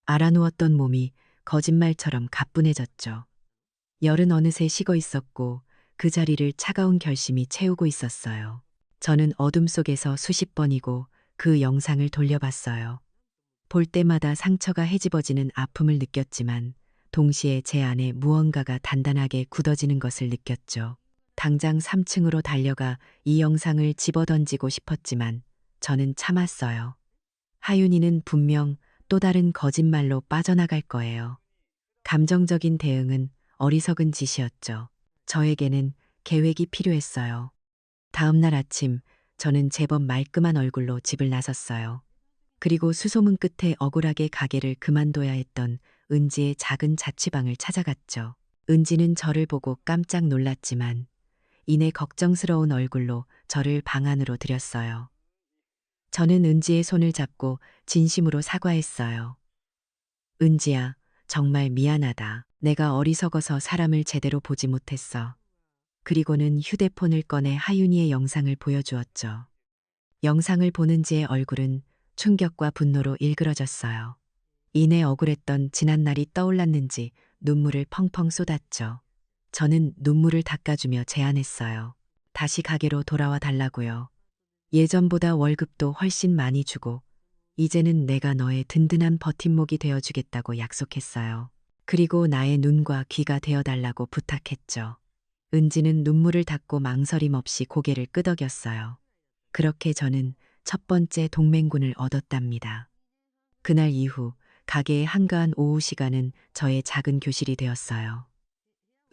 알아누웠던 몸이 거짓말처럼 가뿐해졌죠. 열은 어느새 식어 있었고 그 자리를 차가운 결심이 채우고 있었어요. 저는 어둠 속에서 수십 번이고 그 영상을 돌려봤어요. 볼 때마다 상처가 헤집어지는 아픔을 느꼈지만 동시에 제 안에 무언가가 단단하게 굳어지는 것을 느꼈죠. 당장 3층으로 달려가 이 영상을 집어던지고 싶었지만 저는 참았어요. 하윤이는 분명 또 다른 거짓말로 빠져나갈 거예요. 감정적인 대응은 어리석은 짓이었죠. 저에게는 계획이 필요했어요. 다음 날 아침 저는 제법 말끔한 얼굴로 집을 나섰어요. 그리고 수소문 끝에 억울하게 가게를 그만둬야 했던 은지의 작은 자취방을 찾아갔죠. 은지는 저를 보고 깜짝 놀랐지만 이내 걱정스러운 얼굴로 저를 방 안으로 들였어요. 저는 은지의 손을 잡고 진심으로 사과했어요. 은지야, 정말 미안하다. 내가 어리석어서 사람을 제대로 보지 못했어. 그리고는 휴대폰을 꺼내 하윤이의 영상을 보여주었죠. 영상을 보는 지의 얼굴은 충격과 분노로 일그러졌어요. 이내 억울했던 지난날이 떠올랐는지 눈물을 펑펑 쏟았죠. 저는 눈물을 닦아주며 제안했어요. 다시 가게로 돌아와 달라고요. 예전보다 월급도 훨씬 많이 주고 이제는 내가 너의 든든한 버팀목이 되어주겠다고 약속했어요. 그리고 나의 눈과 귀가 되어달라고 부탁했죠. 은지는 눈물을 닦고 망설임 없이 고개를 끄덕였어요. 그렇게 저는 첫 번째 동맹군을 얻었답니다. 그날 이후 가게의 한가한 오후 시간은 저의 작은 교실이 되었어요.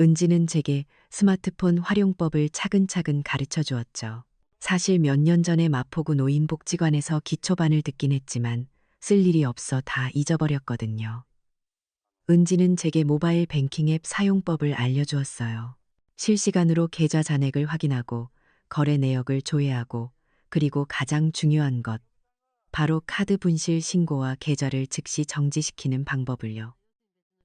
은지는 제게 스마트폰 활용법을 차근차근 가르쳐 주었죠. 사실 몇 년 전에 마포구 노인복지관에서 기초반을 듣긴 했지만 쓸 일이 없어 다 잊어버렸거든요. 은지는 제게 모바일 뱅킹 앱 사용법을 알려주었어요. 실시간으로 계좌 잔액을 확인하고 거래 내역을 조회하고 그리고 가장 중요한 것, 바로 카드 분실 신고와 계좌를 즉시 정지시키는 방법을요.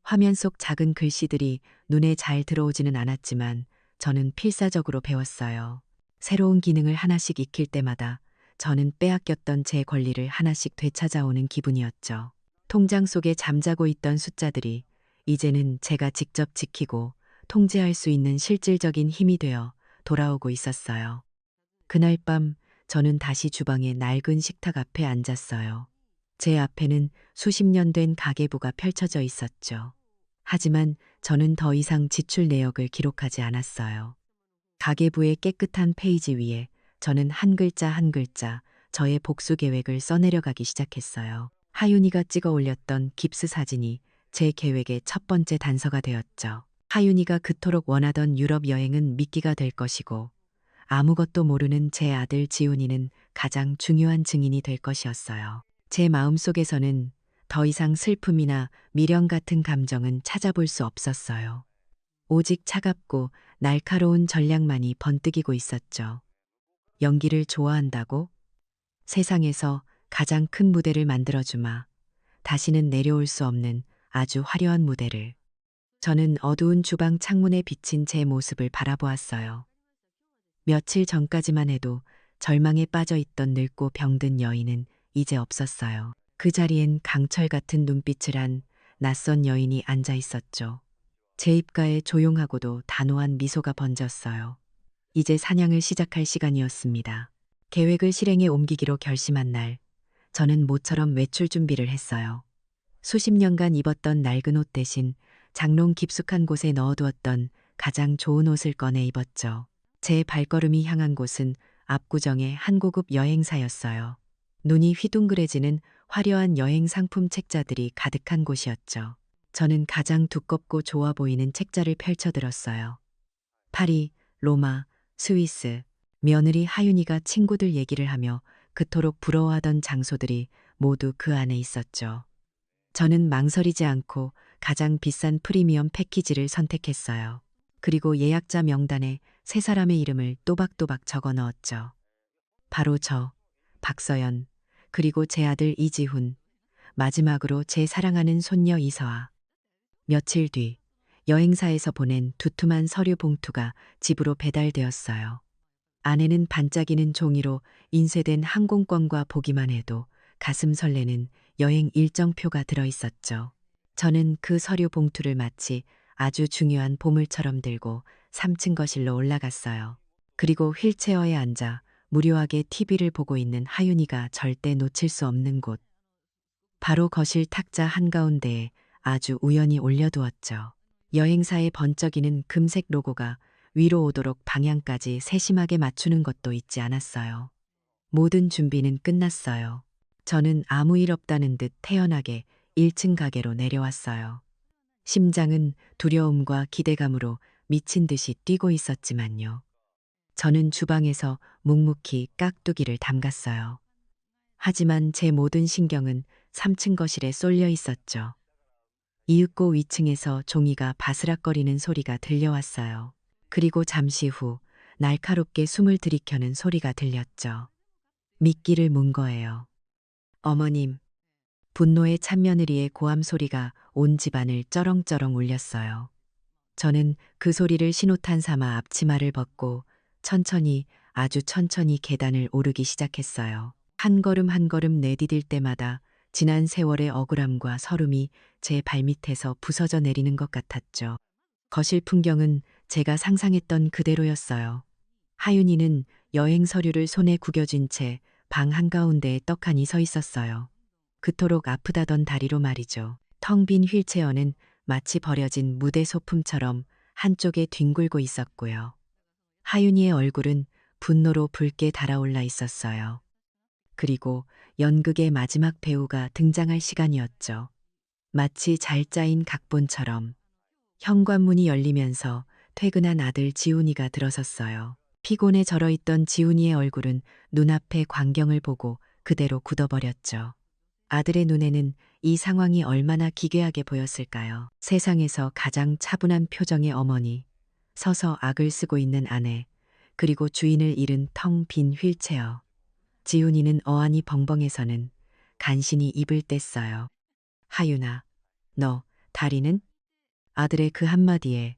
화면 속 작은 글씨들이 눈에 잘 들어오지는 않았지만 저는 필사적으로 배웠어요. 새로운 기능을 하나씩 익힐 때마다 저는 빼앗겼던 제 권리를 하나씩 되찾아오는 기분이었죠. 통장 속에 잠자고 있던 숫자들이 이제는 제가 직접 지키고 통제할 수 있는 실질적인 힘이 되어 돌아오고 있었어요. 그날 밤 저는 다시 주방의 낡은 식탁 앞에 앉았어요. 제 앞에는 수십 년 된 가계부가 펼쳐져 있었죠. 하지만 저는 더 이상 지출 내역을 기록하지 않았어요. 가계부의 깨끗한 페이지 위에 저는 한 글자 한 글자 저의 복수 계획을 써내려가기 시작했어요. 하윤이가 찍어 올렸던 깁스 사진이 제 계획의 첫 번째 단서가 되었죠. 하윤이가 그토록 원하던 유럽 여행은 미끼가 될 것이고 아무것도 모르는 제 아들 지훈이는 가장 중요한 증인이 될 것이었어요. 제 마음속에서는 더 이상 슬픔이나 미련 같은 감정은 찾아볼 수 없었어요. 오직 차갑고 날카로운 전략만이 번뜩이고 있었죠. 연기를 좋아한다고? 세상에서 가장 큰 무대를 만들어주마. 다시는 내려올 수 없는 아주 화려한 무대를. 저는 어두운 주방 창문에 비친 제 모습을 바라보았어요. 며칠 전까지만 해도 절망에 빠져 있던 늙고 병든 여인은 이제 없었어요. 그 자리엔 강철 같은 눈빛을 한 낯선 여인이 앉아 있었죠. 제 입가에 조용하고도 단호한 미소가 번졌어요. 이제 사냥을 시작할 시간이었습니다. 계획을 실행에 옮기기로 결심한 날, 저는 모처럼 외출 준비를 했어요. 수십 년간 입었던 낡은 옷 대신 장롱 깊숙한 곳에 넣어두었던 가장 좋은 옷을 꺼내 입었죠. 제 발걸음이 향한 곳은 압구정의 한 고급 여행사였어요. 눈이 휘둥그레지는 화려한 여행 상품 책자들이 가득한 곳이었죠. 저는 가장 두껍고 좋아 보이는 책자를 펼쳐들었어요. 파리, 로마, 스위스, 며느리 하윤이가 친구들 얘기를 하며 그토록 부러워하던 장소들이 모두 그 안에 있었죠. 저는 망설이지 않고 가장 비싼 프리미엄 패키지를 선택했어요. 그리고 예약자 명단에 세 사람의 이름을 또박또박 적어 넣었죠. 바로 저, 박서연, 그리고 제 아들 이지훈, 마지막으로 제 사랑하는 손녀 이서아. 며칠 뒤 여행사에서 보낸 두툼한 서류 봉투가 집으로 배달되었어요. 안에는 반짝이는 종이로 인쇄된 항공권과 보기만 해도 가슴 설레는 여행 일정표가 들어 있었죠. 저는 그 서류 봉투를 마치 아주 중요한 보물처럼 들고 3층 거실로 올라갔어요. 그리고 휠체어에 앉아 무료하게 TV를 보고 있는 하윤이가 절대 놓칠 수 없는 곳. 바로 거실 탁자 한가운데에 아주 우연히 올려두었죠. 여행사의 번쩍이는 금색 로고가 위로 오도록 방향까지 세심하게 맞추는 것도 잊지 않았어요. 모든 준비는 끝났어요. 저는 아무 일 없다는 듯 태연하게 1층 가게로 내려왔어요. 심장은 두려움과 기대감으로 미친 듯이 뛰고 있었지만요. 저는 주방에서 묵묵히 깍두기를 담갔어요. 하지만 제 모든 신경은 3층 거실에 쏠려 있었죠. 이윽고 위층에서 종이가 바스락거리는 소리가 들려왔어요. 그리고 잠시 후 날카롭게 숨을 들이켜는 소리가 들렸죠. 미끼를 문 거예요. 어머님, 분노의 찬며느리의 고함 소리가 온 집안을 쩌렁쩌렁 울렸어요. 저는 그 소리를 신호탄 삼아 앞치마를 벗고 천천히 아주 천천히 계단을 오르기 시작했어요. 한 걸음 한 걸음 내디딜 때마다 지난 세월의 억울함과 서름이 제 발밑에서 부서져 내리는 것 같았죠. 거실 풍경은 제가 상상했던 그대로였어요. 하윤이는 여행 서류를 손에 구겨쥔 채 방 한가운데에 떡하니 서 있었어요. 그토록 아프다던 다리로 말이죠. 텅 빈 휠체어는 마치 버려진 무대 소품처럼 한쪽에 뒹굴고 있었고요. 하윤이의 얼굴은 분노로 붉게 달아올라 있었어요. 그리고 연극의 마지막 배우가 등장할 시간이었죠. 마치 잘 짜인 각본처럼 현관문이 열리면서 퇴근한 아들 지훈이가 들어섰어요. 피곤에 절어있던 지훈이의 얼굴은 눈앞의 광경을 보고 그대로 굳어버렸죠. 아들의 눈에는 이 상황이 얼마나 기괴하게 보였을까요? 세상에서 가장 차분한 표정의 어머니, 서서 악을 쓰고 있는 아내, 그리고 주인을 잃은 텅 빈 휠체어. 지훈이는 어안이 벙벙해서는 간신히 입을 뗐어요. 하윤아, 너 다리는? 아들의 그 한마디에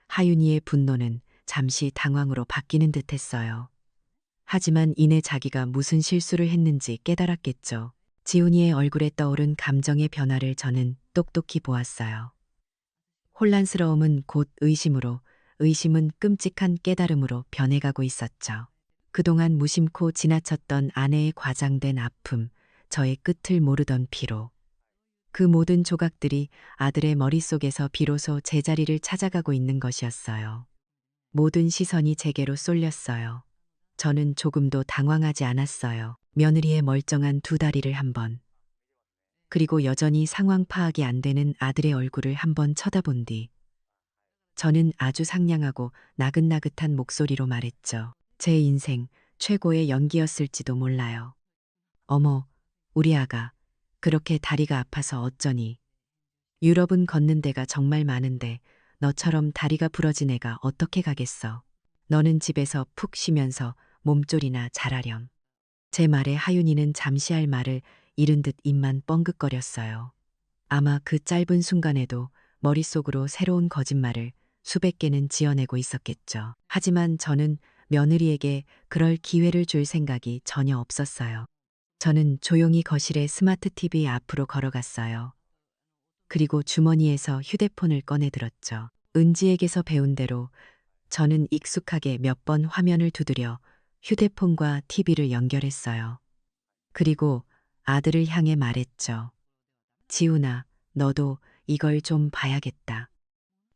하윤이의 분노는 잠시 당황으로 바뀌는 듯했어요. 하지만 이내 자기가 무슨 실수를 했는지 깨달았겠죠. 지훈이의 얼굴에 떠오른 감정의 변화를 저는 똑똑히 보았어요. 혼란스러움은 곧 의심으로, 의심은 끔찍한 깨달음으로 변해가고 있었죠. 그동안 무심코 지나쳤던 아내의 과장된 아픔, 저의 끝을 모르던 피로. 그 모든 조각들이 아들의 머릿속에서 비로소 제자리를 찾아가고 있는 것이었어요. 모든 시선이 제게로 쏠렸어요. 저는 조금도 당황하지 않았어요. 며느리의 멀쩡한 두 다리를 한번, 그리고 여전히 상황 파악이 안 되는 아들의 얼굴을 한번 쳐다본 뒤, 저는 아주 상냥하고 나긋나긋한 목소리로 말했죠. 제 인생 최고의 연기였을지도 몰라요. 어머, 우리 아가, 그렇게 다리가 아파서 어쩌니. 유럽은 걷는 데가 정말 많은데 너처럼 다리가 부러진 애가 어떻게 가겠어. 너는 집에서 푹 쉬면서 몸조리나 잘하렴. 제 말에 하윤이는 잠시 할 말을 잃은 듯 입만 뻥긋거렸어요. 아마 그 짧은 순간에도 머릿속으로 새로운 거짓말을 수백 개는 지어내고 있었겠죠. 하지만 저는 며느리에게 그럴 기회를 줄 생각이 전혀 없었어요. 저는 조용히 거실에 스마트 TV 앞으로 걸어갔어요. 그리고 주머니에서 휴대폰을 꺼내들었죠. 은지에게서 배운 대로 저는 익숙하게 몇 번 화면을 두드려 휴대폰과 TV를 연결했어요. 그리고 아들을 향해 말했죠. 지훈아, 너도 이걸 좀 봐야겠다.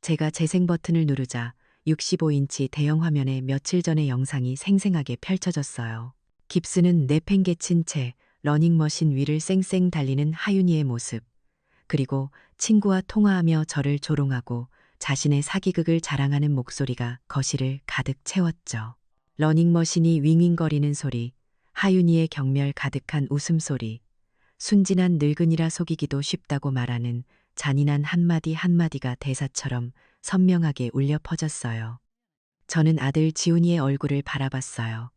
제가 재생 버튼을 누르자 65인치 대형 화면에 며칠 전의 영상이 생생하게 펼쳐졌어요. 깁스는 내팽개친 채 러닝머신 위를 쌩쌩 달리는 하윤이의 모습, 그리고 친구와 통화하며 저를 조롱하고 자신의 사기극을 자랑하는 목소리가 거실을 가득 채웠죠. 러닝머신이 윙윙거리는 소리, 하윤이의 경멸 가득한 웃음소리, 순진한 늙은이라 속이기도 쉽다고 말하는 잔인한 한마디 한마디가 대사처럼 선명하게 울려 퍼졌어요. 저는 아들 지훈이의 얼굴을 바라봤어요.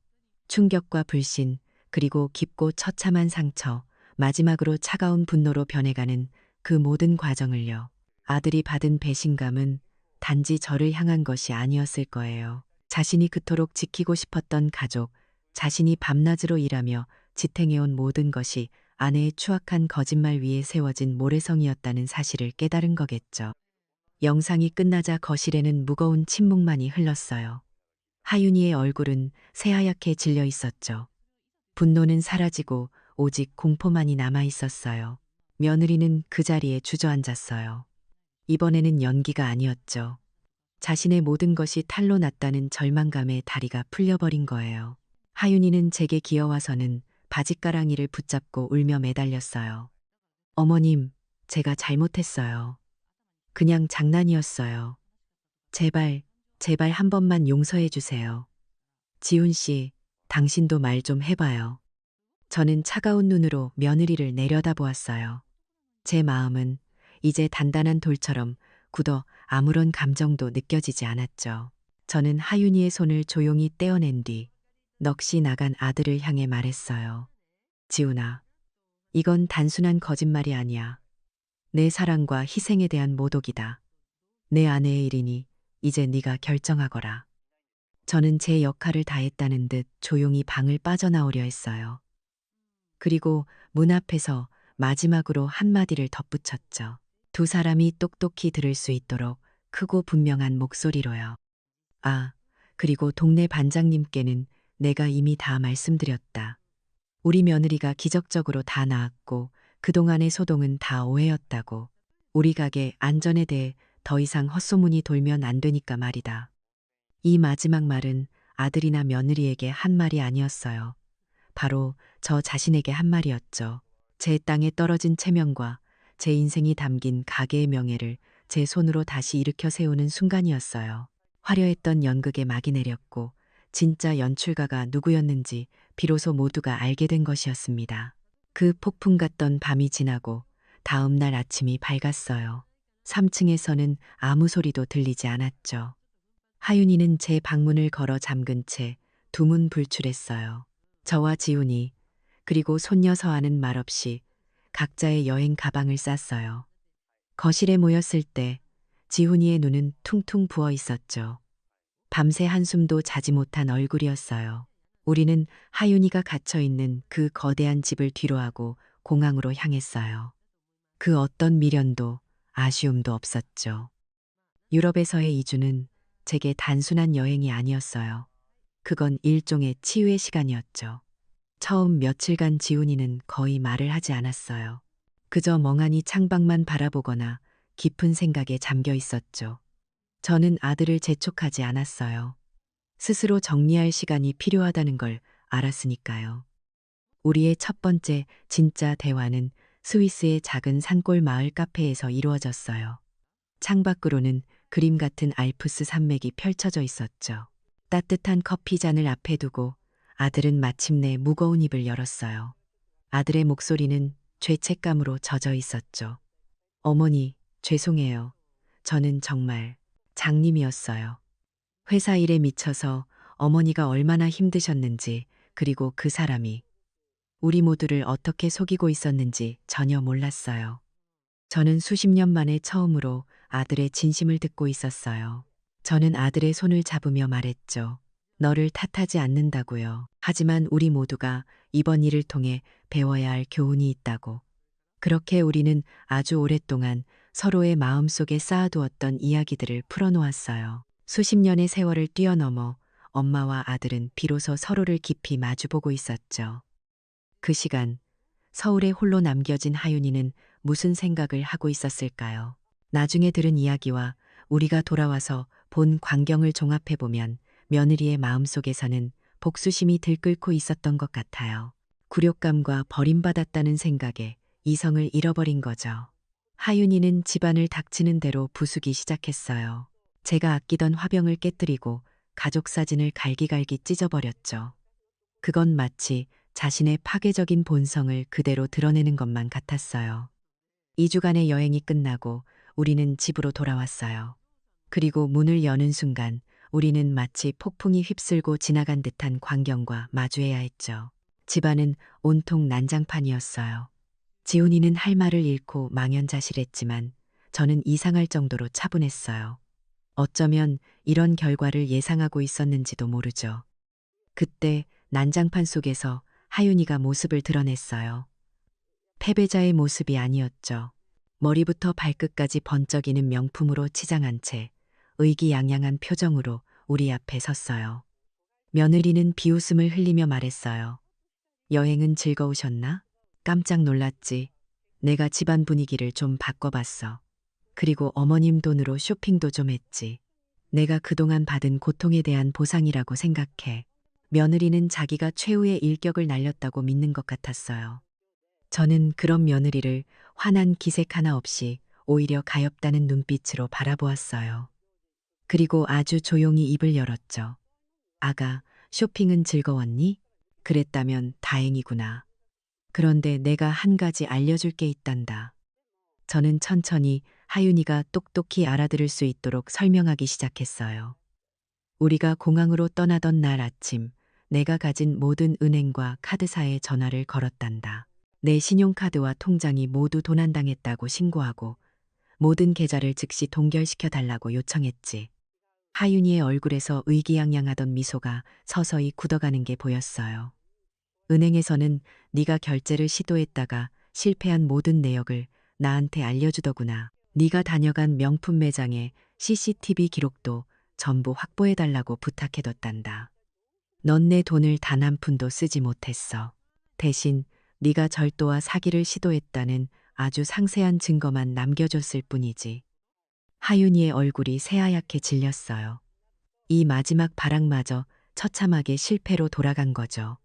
충격과 불신, 그리고 깊고 처참한 상처, 마지막으로 차가운 분노로 변해가는 그 모든 과정을요. 아들이 받은 배신감은 단지 저를 향한 것이 아니었을 거예요. 자신이 그토록 지키고 싶었던 가족, 자신이 밤낮으로 일하며 지탱해온 모든 것이 아내의 추악한 거짓말 위에 세워진 모래성이었다는 사실을 깨달은 거겠죠. 영상이 끝나자 거실에는 무거운 침묵만이 흘렀어요. 하윤이의 얼굴은 새하얗게 질려 있었죠. 분노는 사라지고 오직 공포만이 남아 있었어요. 며느리는 그 자리에 주저앉았어요. 이번에는 연기가 아니었죠. 자신의 모든 것이 탈로 났다는 절망감에 다리가 풀려버린 거예요. 하윤이는 제게 기어와서는 바짓가랑이를 붙잡고 울며 매달렸어요. 어머님, 제가 잘못했어요. 그냥 장난이었어요. 제발, 제발 한 번만 용서해 주세요. 지훈 씨, 당신도 말 좀 해봐요. 저는 차가운 눈으로 며느리를 내려다보았어요. 제 마음은 이제 단단한 돌처럼 굳어 아무런 감정도 느껴지지 않았죠. 저는 하윤이의 손을 조용히 떼어낸 뒤 넋이 나간 아들을 향해 말했어요. 지훈아, 이건 단순한 거짓말이 아니야. 내 사랑과 희생에 대한 모독이다. 내 아내의 일이니 이제 네가 결정하거라. 저는 제 역할을 다했다는 듯 조용히 방을 빠져나오려 했어요. 그리고 문 앞에서 마지막으로 한마디를 덧붙였죠. 두 사람이 똑똑히 들을 수 있도록 크고 분명한 목소리로요. 아, 그리고 동네 반장님께는 내가 이미 다 말씀드렸다. 우리 며느리가 기적적으로 다 나았고 그동안의 소동은 다 오해였다고. 우리 가게 안전에 대해 더 이상 헛소문이 돌면 안 되니까 말이다. 이 마지막 말은 아들이나 며느리에게 한 말이 아니었어요. 바로 저 자신에게 한 말이었죠. 제 땅에 떨어진 체면과 제 인생이 담긴 가게의 명예를 제 손으로 다시 일으켜 세우는 순간이었어요. 화려했던 연극에 막이 내렸고 진짜 연출가가 누구였는지 비로소 모두가 알게 된 것이었습니다. 그 폭풍 같던 밤이 지나고 다음 날 아침이 밝았어요. 3층에서는 아무 소리도 들리지 않았죠. 하윤이는 제 방문을 걸어 잠근 채 두문불출했어요. 저와 지훈이 그리고 손녀 서아는 말없이 각자의 여행 가방을 쌌어요. 거실에 모였을 때 지훈이의 눈은 퉁퉁 부어 있었죠. 밤새 한숨도 자지 못한 얼굴이었어요. 우리는 하윤이가 갇혀 있는 그 거대한 집을 뒤로하고 공항으로 향했어요. 그 어떤 미련도 아쉬움도 없었죠. 유럽에서의 이주는 제게 단순한 여행이 아니었어요. 그건 일종의 치유의 시간이었죠. 처음 며칠간 지훈이는 거의 말을 하지 않았어요. 그저 멍하니 창밖만 바라보거나 깊은 생각에 잠겨 있었죠. 저는 아들을 재촉하지 않았어요. 스스로 정리할 시간이 필요하다는 걸 알았으니까요. 우리의 첫 번째 진짜 대화는 스위스의 작은 산골 마을 카페에서 이루어졌어요. 창밖으로는 그림 같은 알프스 산맥이 펼쳐져 있었죠. 따뜻한 커피 잔을 앞에 두고 아들은 마침내 무거운 입을 열었어요. 아들의 목소리는 죄책감으로 젖어 있었죠. 어머니, 죄송해요. 저는 정말 장님이었어요. 회사 일에 미쳐서 어머니가 얼마나 힘드셨는지, 그리고 그 사람이 우리 모두를 어떻게 속이고 있었는지 전혀 몰랐어요. 저는 수십 년 만에 처음으로 아들의 진심을 듣고 있었어요. 저는 아들의 손을 잡으며 말했죠. 너를 탓하지 않는다고요. 하지만 우리 모두가 이번 일을 통해 배워야 할 교훈이 있다고. 그렇게 우리는 아주 오랫동안 서로의 마음속에 쌓아두었던 이야기들을 풀어놓았어요. 수십 년의 세월을 뛰어넘어 엄마와 아들은 비로소 서로를 깊이 마주보고 있었죠. 그 시간, 서울에 홀로 남겨진 하윤이는 무슨 생각을 하고 있었을까요? 나중에 들은 이야기와 우리가 돌아와서 본 광경을 종합해보면 며느리의 마음속에서는 복수심이 들끓고 있었던 것 같아요. 굴욕감과 버림받았다는 생각에 이성을 잃어버린 거죠. 하윤이는 집안을 닥치는 대로 부수기 시작했어요. 제가 아끼던 화병을 깨뜨리고 가족 사진을 갈기갈기 찢어버렸죠. 그건 마치 자신의 파괴적인 본성을 그대로 드러내는 것만 같았어요. 2주간의 여행이 끝나고 우리는 집으로 돌아왔어요. 그리고 문을 여는 순간 우리는 마치 폭풍이 휩쓸고 지나간 듯한 광경과 마주해야 했죠. 집안은 온통 난장판이었어요. 지훈이는 할 말을 잃고 망연자실했지만 저는 이상할 정도로 차분했어요. 어쩌면 이런 결과를 예상하고 있었는지도 모르죠. 그때 난장판 속에서 하윤이가 모습을 드러냈어요. 패배자의 모습이 아니었죠. 머리부터 발끝까지 번쩍이는 명품으로 치장한 채 의기양양한 표정으로 우리 앞에 섰어요. 며느리는 비웃음을 흘리며 말했어요. 여행은 즐거우셨나? 깜짝 놀랐지. 내가 집안 분위기를 좀 바꿔봤어. 그리고 어머님 돈으로 쇼핑도 좀 했지. 내가 그동안 받은 고통에 대한 보상이라고 생각해. 며느리는 자기가 최후의 일격을 날렸다고 믿는 것 같았어요. 저는 그런 며느리를 환한 기색 하나 없이 오히려 가엾다는 눈빛으로 바라보았어요. 그리고 아주 조용히 입을 열었죠. 아가, 쇼핑은 즐거웠니? 그랬다면 다행이구나. 그런데 내가 한 가지 알려줄 게 있단다. 저는 천천히 하윤이가 똑똑히 알아들을 수 있도록 설명하기 시작했어요. 우리가 공항으로 떠나던 날 아침, 내가 가진 모든 은행과 카드사에 전화를 걸었단다. 내 신용카드와 통장이 모두 도난당했다고 신고하고 모든 계좌를 즉시 동결시켜 달라고 요청했지. 하윤이의 얼굴에서 의기양양하던 미소가 서서히 굳어가는 게 보였어요. 은행에서는 네가 결제를 시도했다가 실패한 모든 내역을 나한테 알려주더구나. 네가 다녀간 명품 매장의 CCTV 기록도 전부 확보해달라고 부탁해뒀단다. 넌 내 돈을 단 한 푼도 쓰지 못했어. 대신 네가 절도와 사기를 시도했다는 아주 상세한 증거만 남겨줬을 뿐이지. 하윤이의 얼굴이 새하얗게 질렸어요. 이 마지막 발악마저 처참하게 실패로 돌아간 거죠.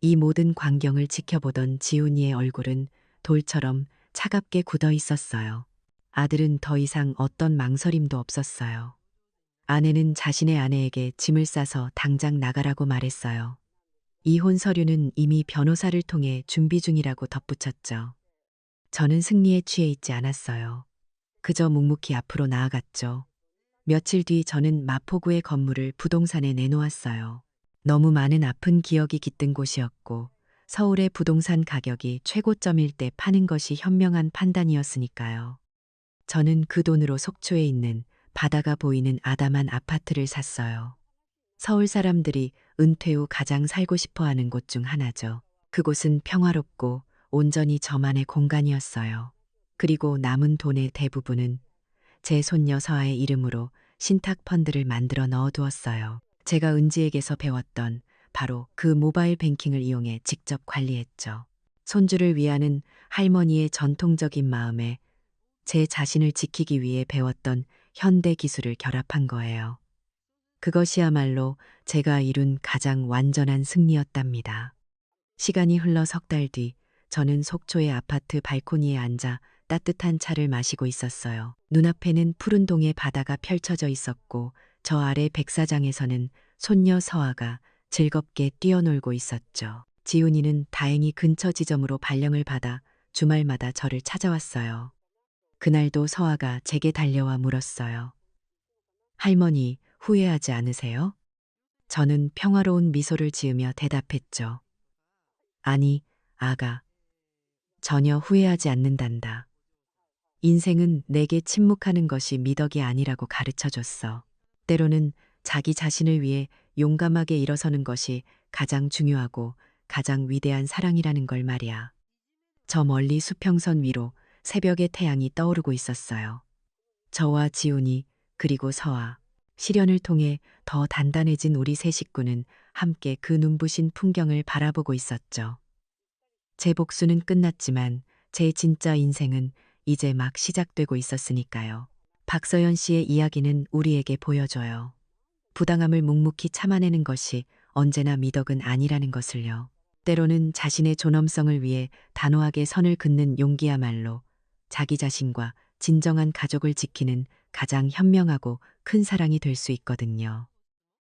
이 모든 광경을 지켜보던 지훈이의 얼굴은 돌처럼 차갑게 굳어 있었어요. 아들은 더 이상 어떤 망설임도 없었어요. 아내는 자신의 아내에게 짐을 싸서 당장 나가라고 말했어요. 이혼 서류는 이미 변호사를 통해 준비 중이라고 덧붙였죠. 저는 승리에 취해 있지 않았어요. 그저 묵묵히 앞으로 나아갔죠. 며칠 뒤 저는 마포구의 건물을 부동산에 내놓았어요. 너무 많은 아픈 기억이 깃든 곳이었고 서울의 부동산 가격이 최고점일 때 파는 것이 현명한 판단이었으니까요. 저는 그 돈으로 속초에 있는 바다가 보이는 아담한 아파트를 샀어요. 서울 사람들이 은퇴 후 가장 살고 싶어 하는 곳 중 하나죠. 그곳은 평화롭고 온전히 저만의 공간이었어요. 그리고 남은 돈의 대부분은 제 손녀 서아의 이름으로 신탁 펀드를 만들어 넣어두었어요. 제가 은지에게서 배웠던 바로 그 모바일 뱅킹을 이용해 직접 관리했죠. 손주를 위하는 할머니의 전통적인 마음에 제 자신을 지키기 위해 배웠던 현대 기술을 결합한 거예요. 그것이야말로 제가 이룬 가장 완전한 승리였답니다. 시간이 흘러 석 달 뒤, 저는 속초의 아파트 발코니에 앉아 따뜻한 차를 마시고 있었어요. 눈앞에는 푸른 동의 바다가 펼쳐져 있었고, 저 아래 백사장에서는 손녀 서아가 즐겁게 뛰어놀고 있었죠. 지훈이는 다행히 근처 지점으로 발령을 받아 주말마다 저를 찾아왔어요. 그날도 서아가 제게 달려와 물었어요. 할머니, 후회하지 않으세요? 저는 평화로운 미소를 지으며 대답했죠. 아니, 아가. 전혀 후회하지 않는단다. 인생은 내게 침묵하는 것이 미덕이 아니라고 가르쳐 줬어. 때로는 자기 자신을 위해 용감하게 일어서는 것이 가장 중요하고 가장 위대한 사랑이라는 걸 말이야. 저 멀리 수평선 위로 새벽의 태양이 떠오르고 있었어요. 저와 지훈이 그리고 서아, 시련을 통해 더 단단해진 우리 세 식구는 함께 그 눈부신 풍경을 바라보고 있었죠. 제 복수는 끝났지만 제 진짜 인생은 이제 막 시작되고 있었으니까요. 박서연 씨의 이야기는 우리에게 보여줘요. 부당함을 묵묵히 참아내는 것이 언제나 미덕은 아니라는 것을요. 때로는 자신의 존엄성을 위해 단호하게 선을 긋는 용기야말로 자기 자신과 진정한 가족을 지키는 가장 현명하고 큰 사랑이 될 수 있거든요.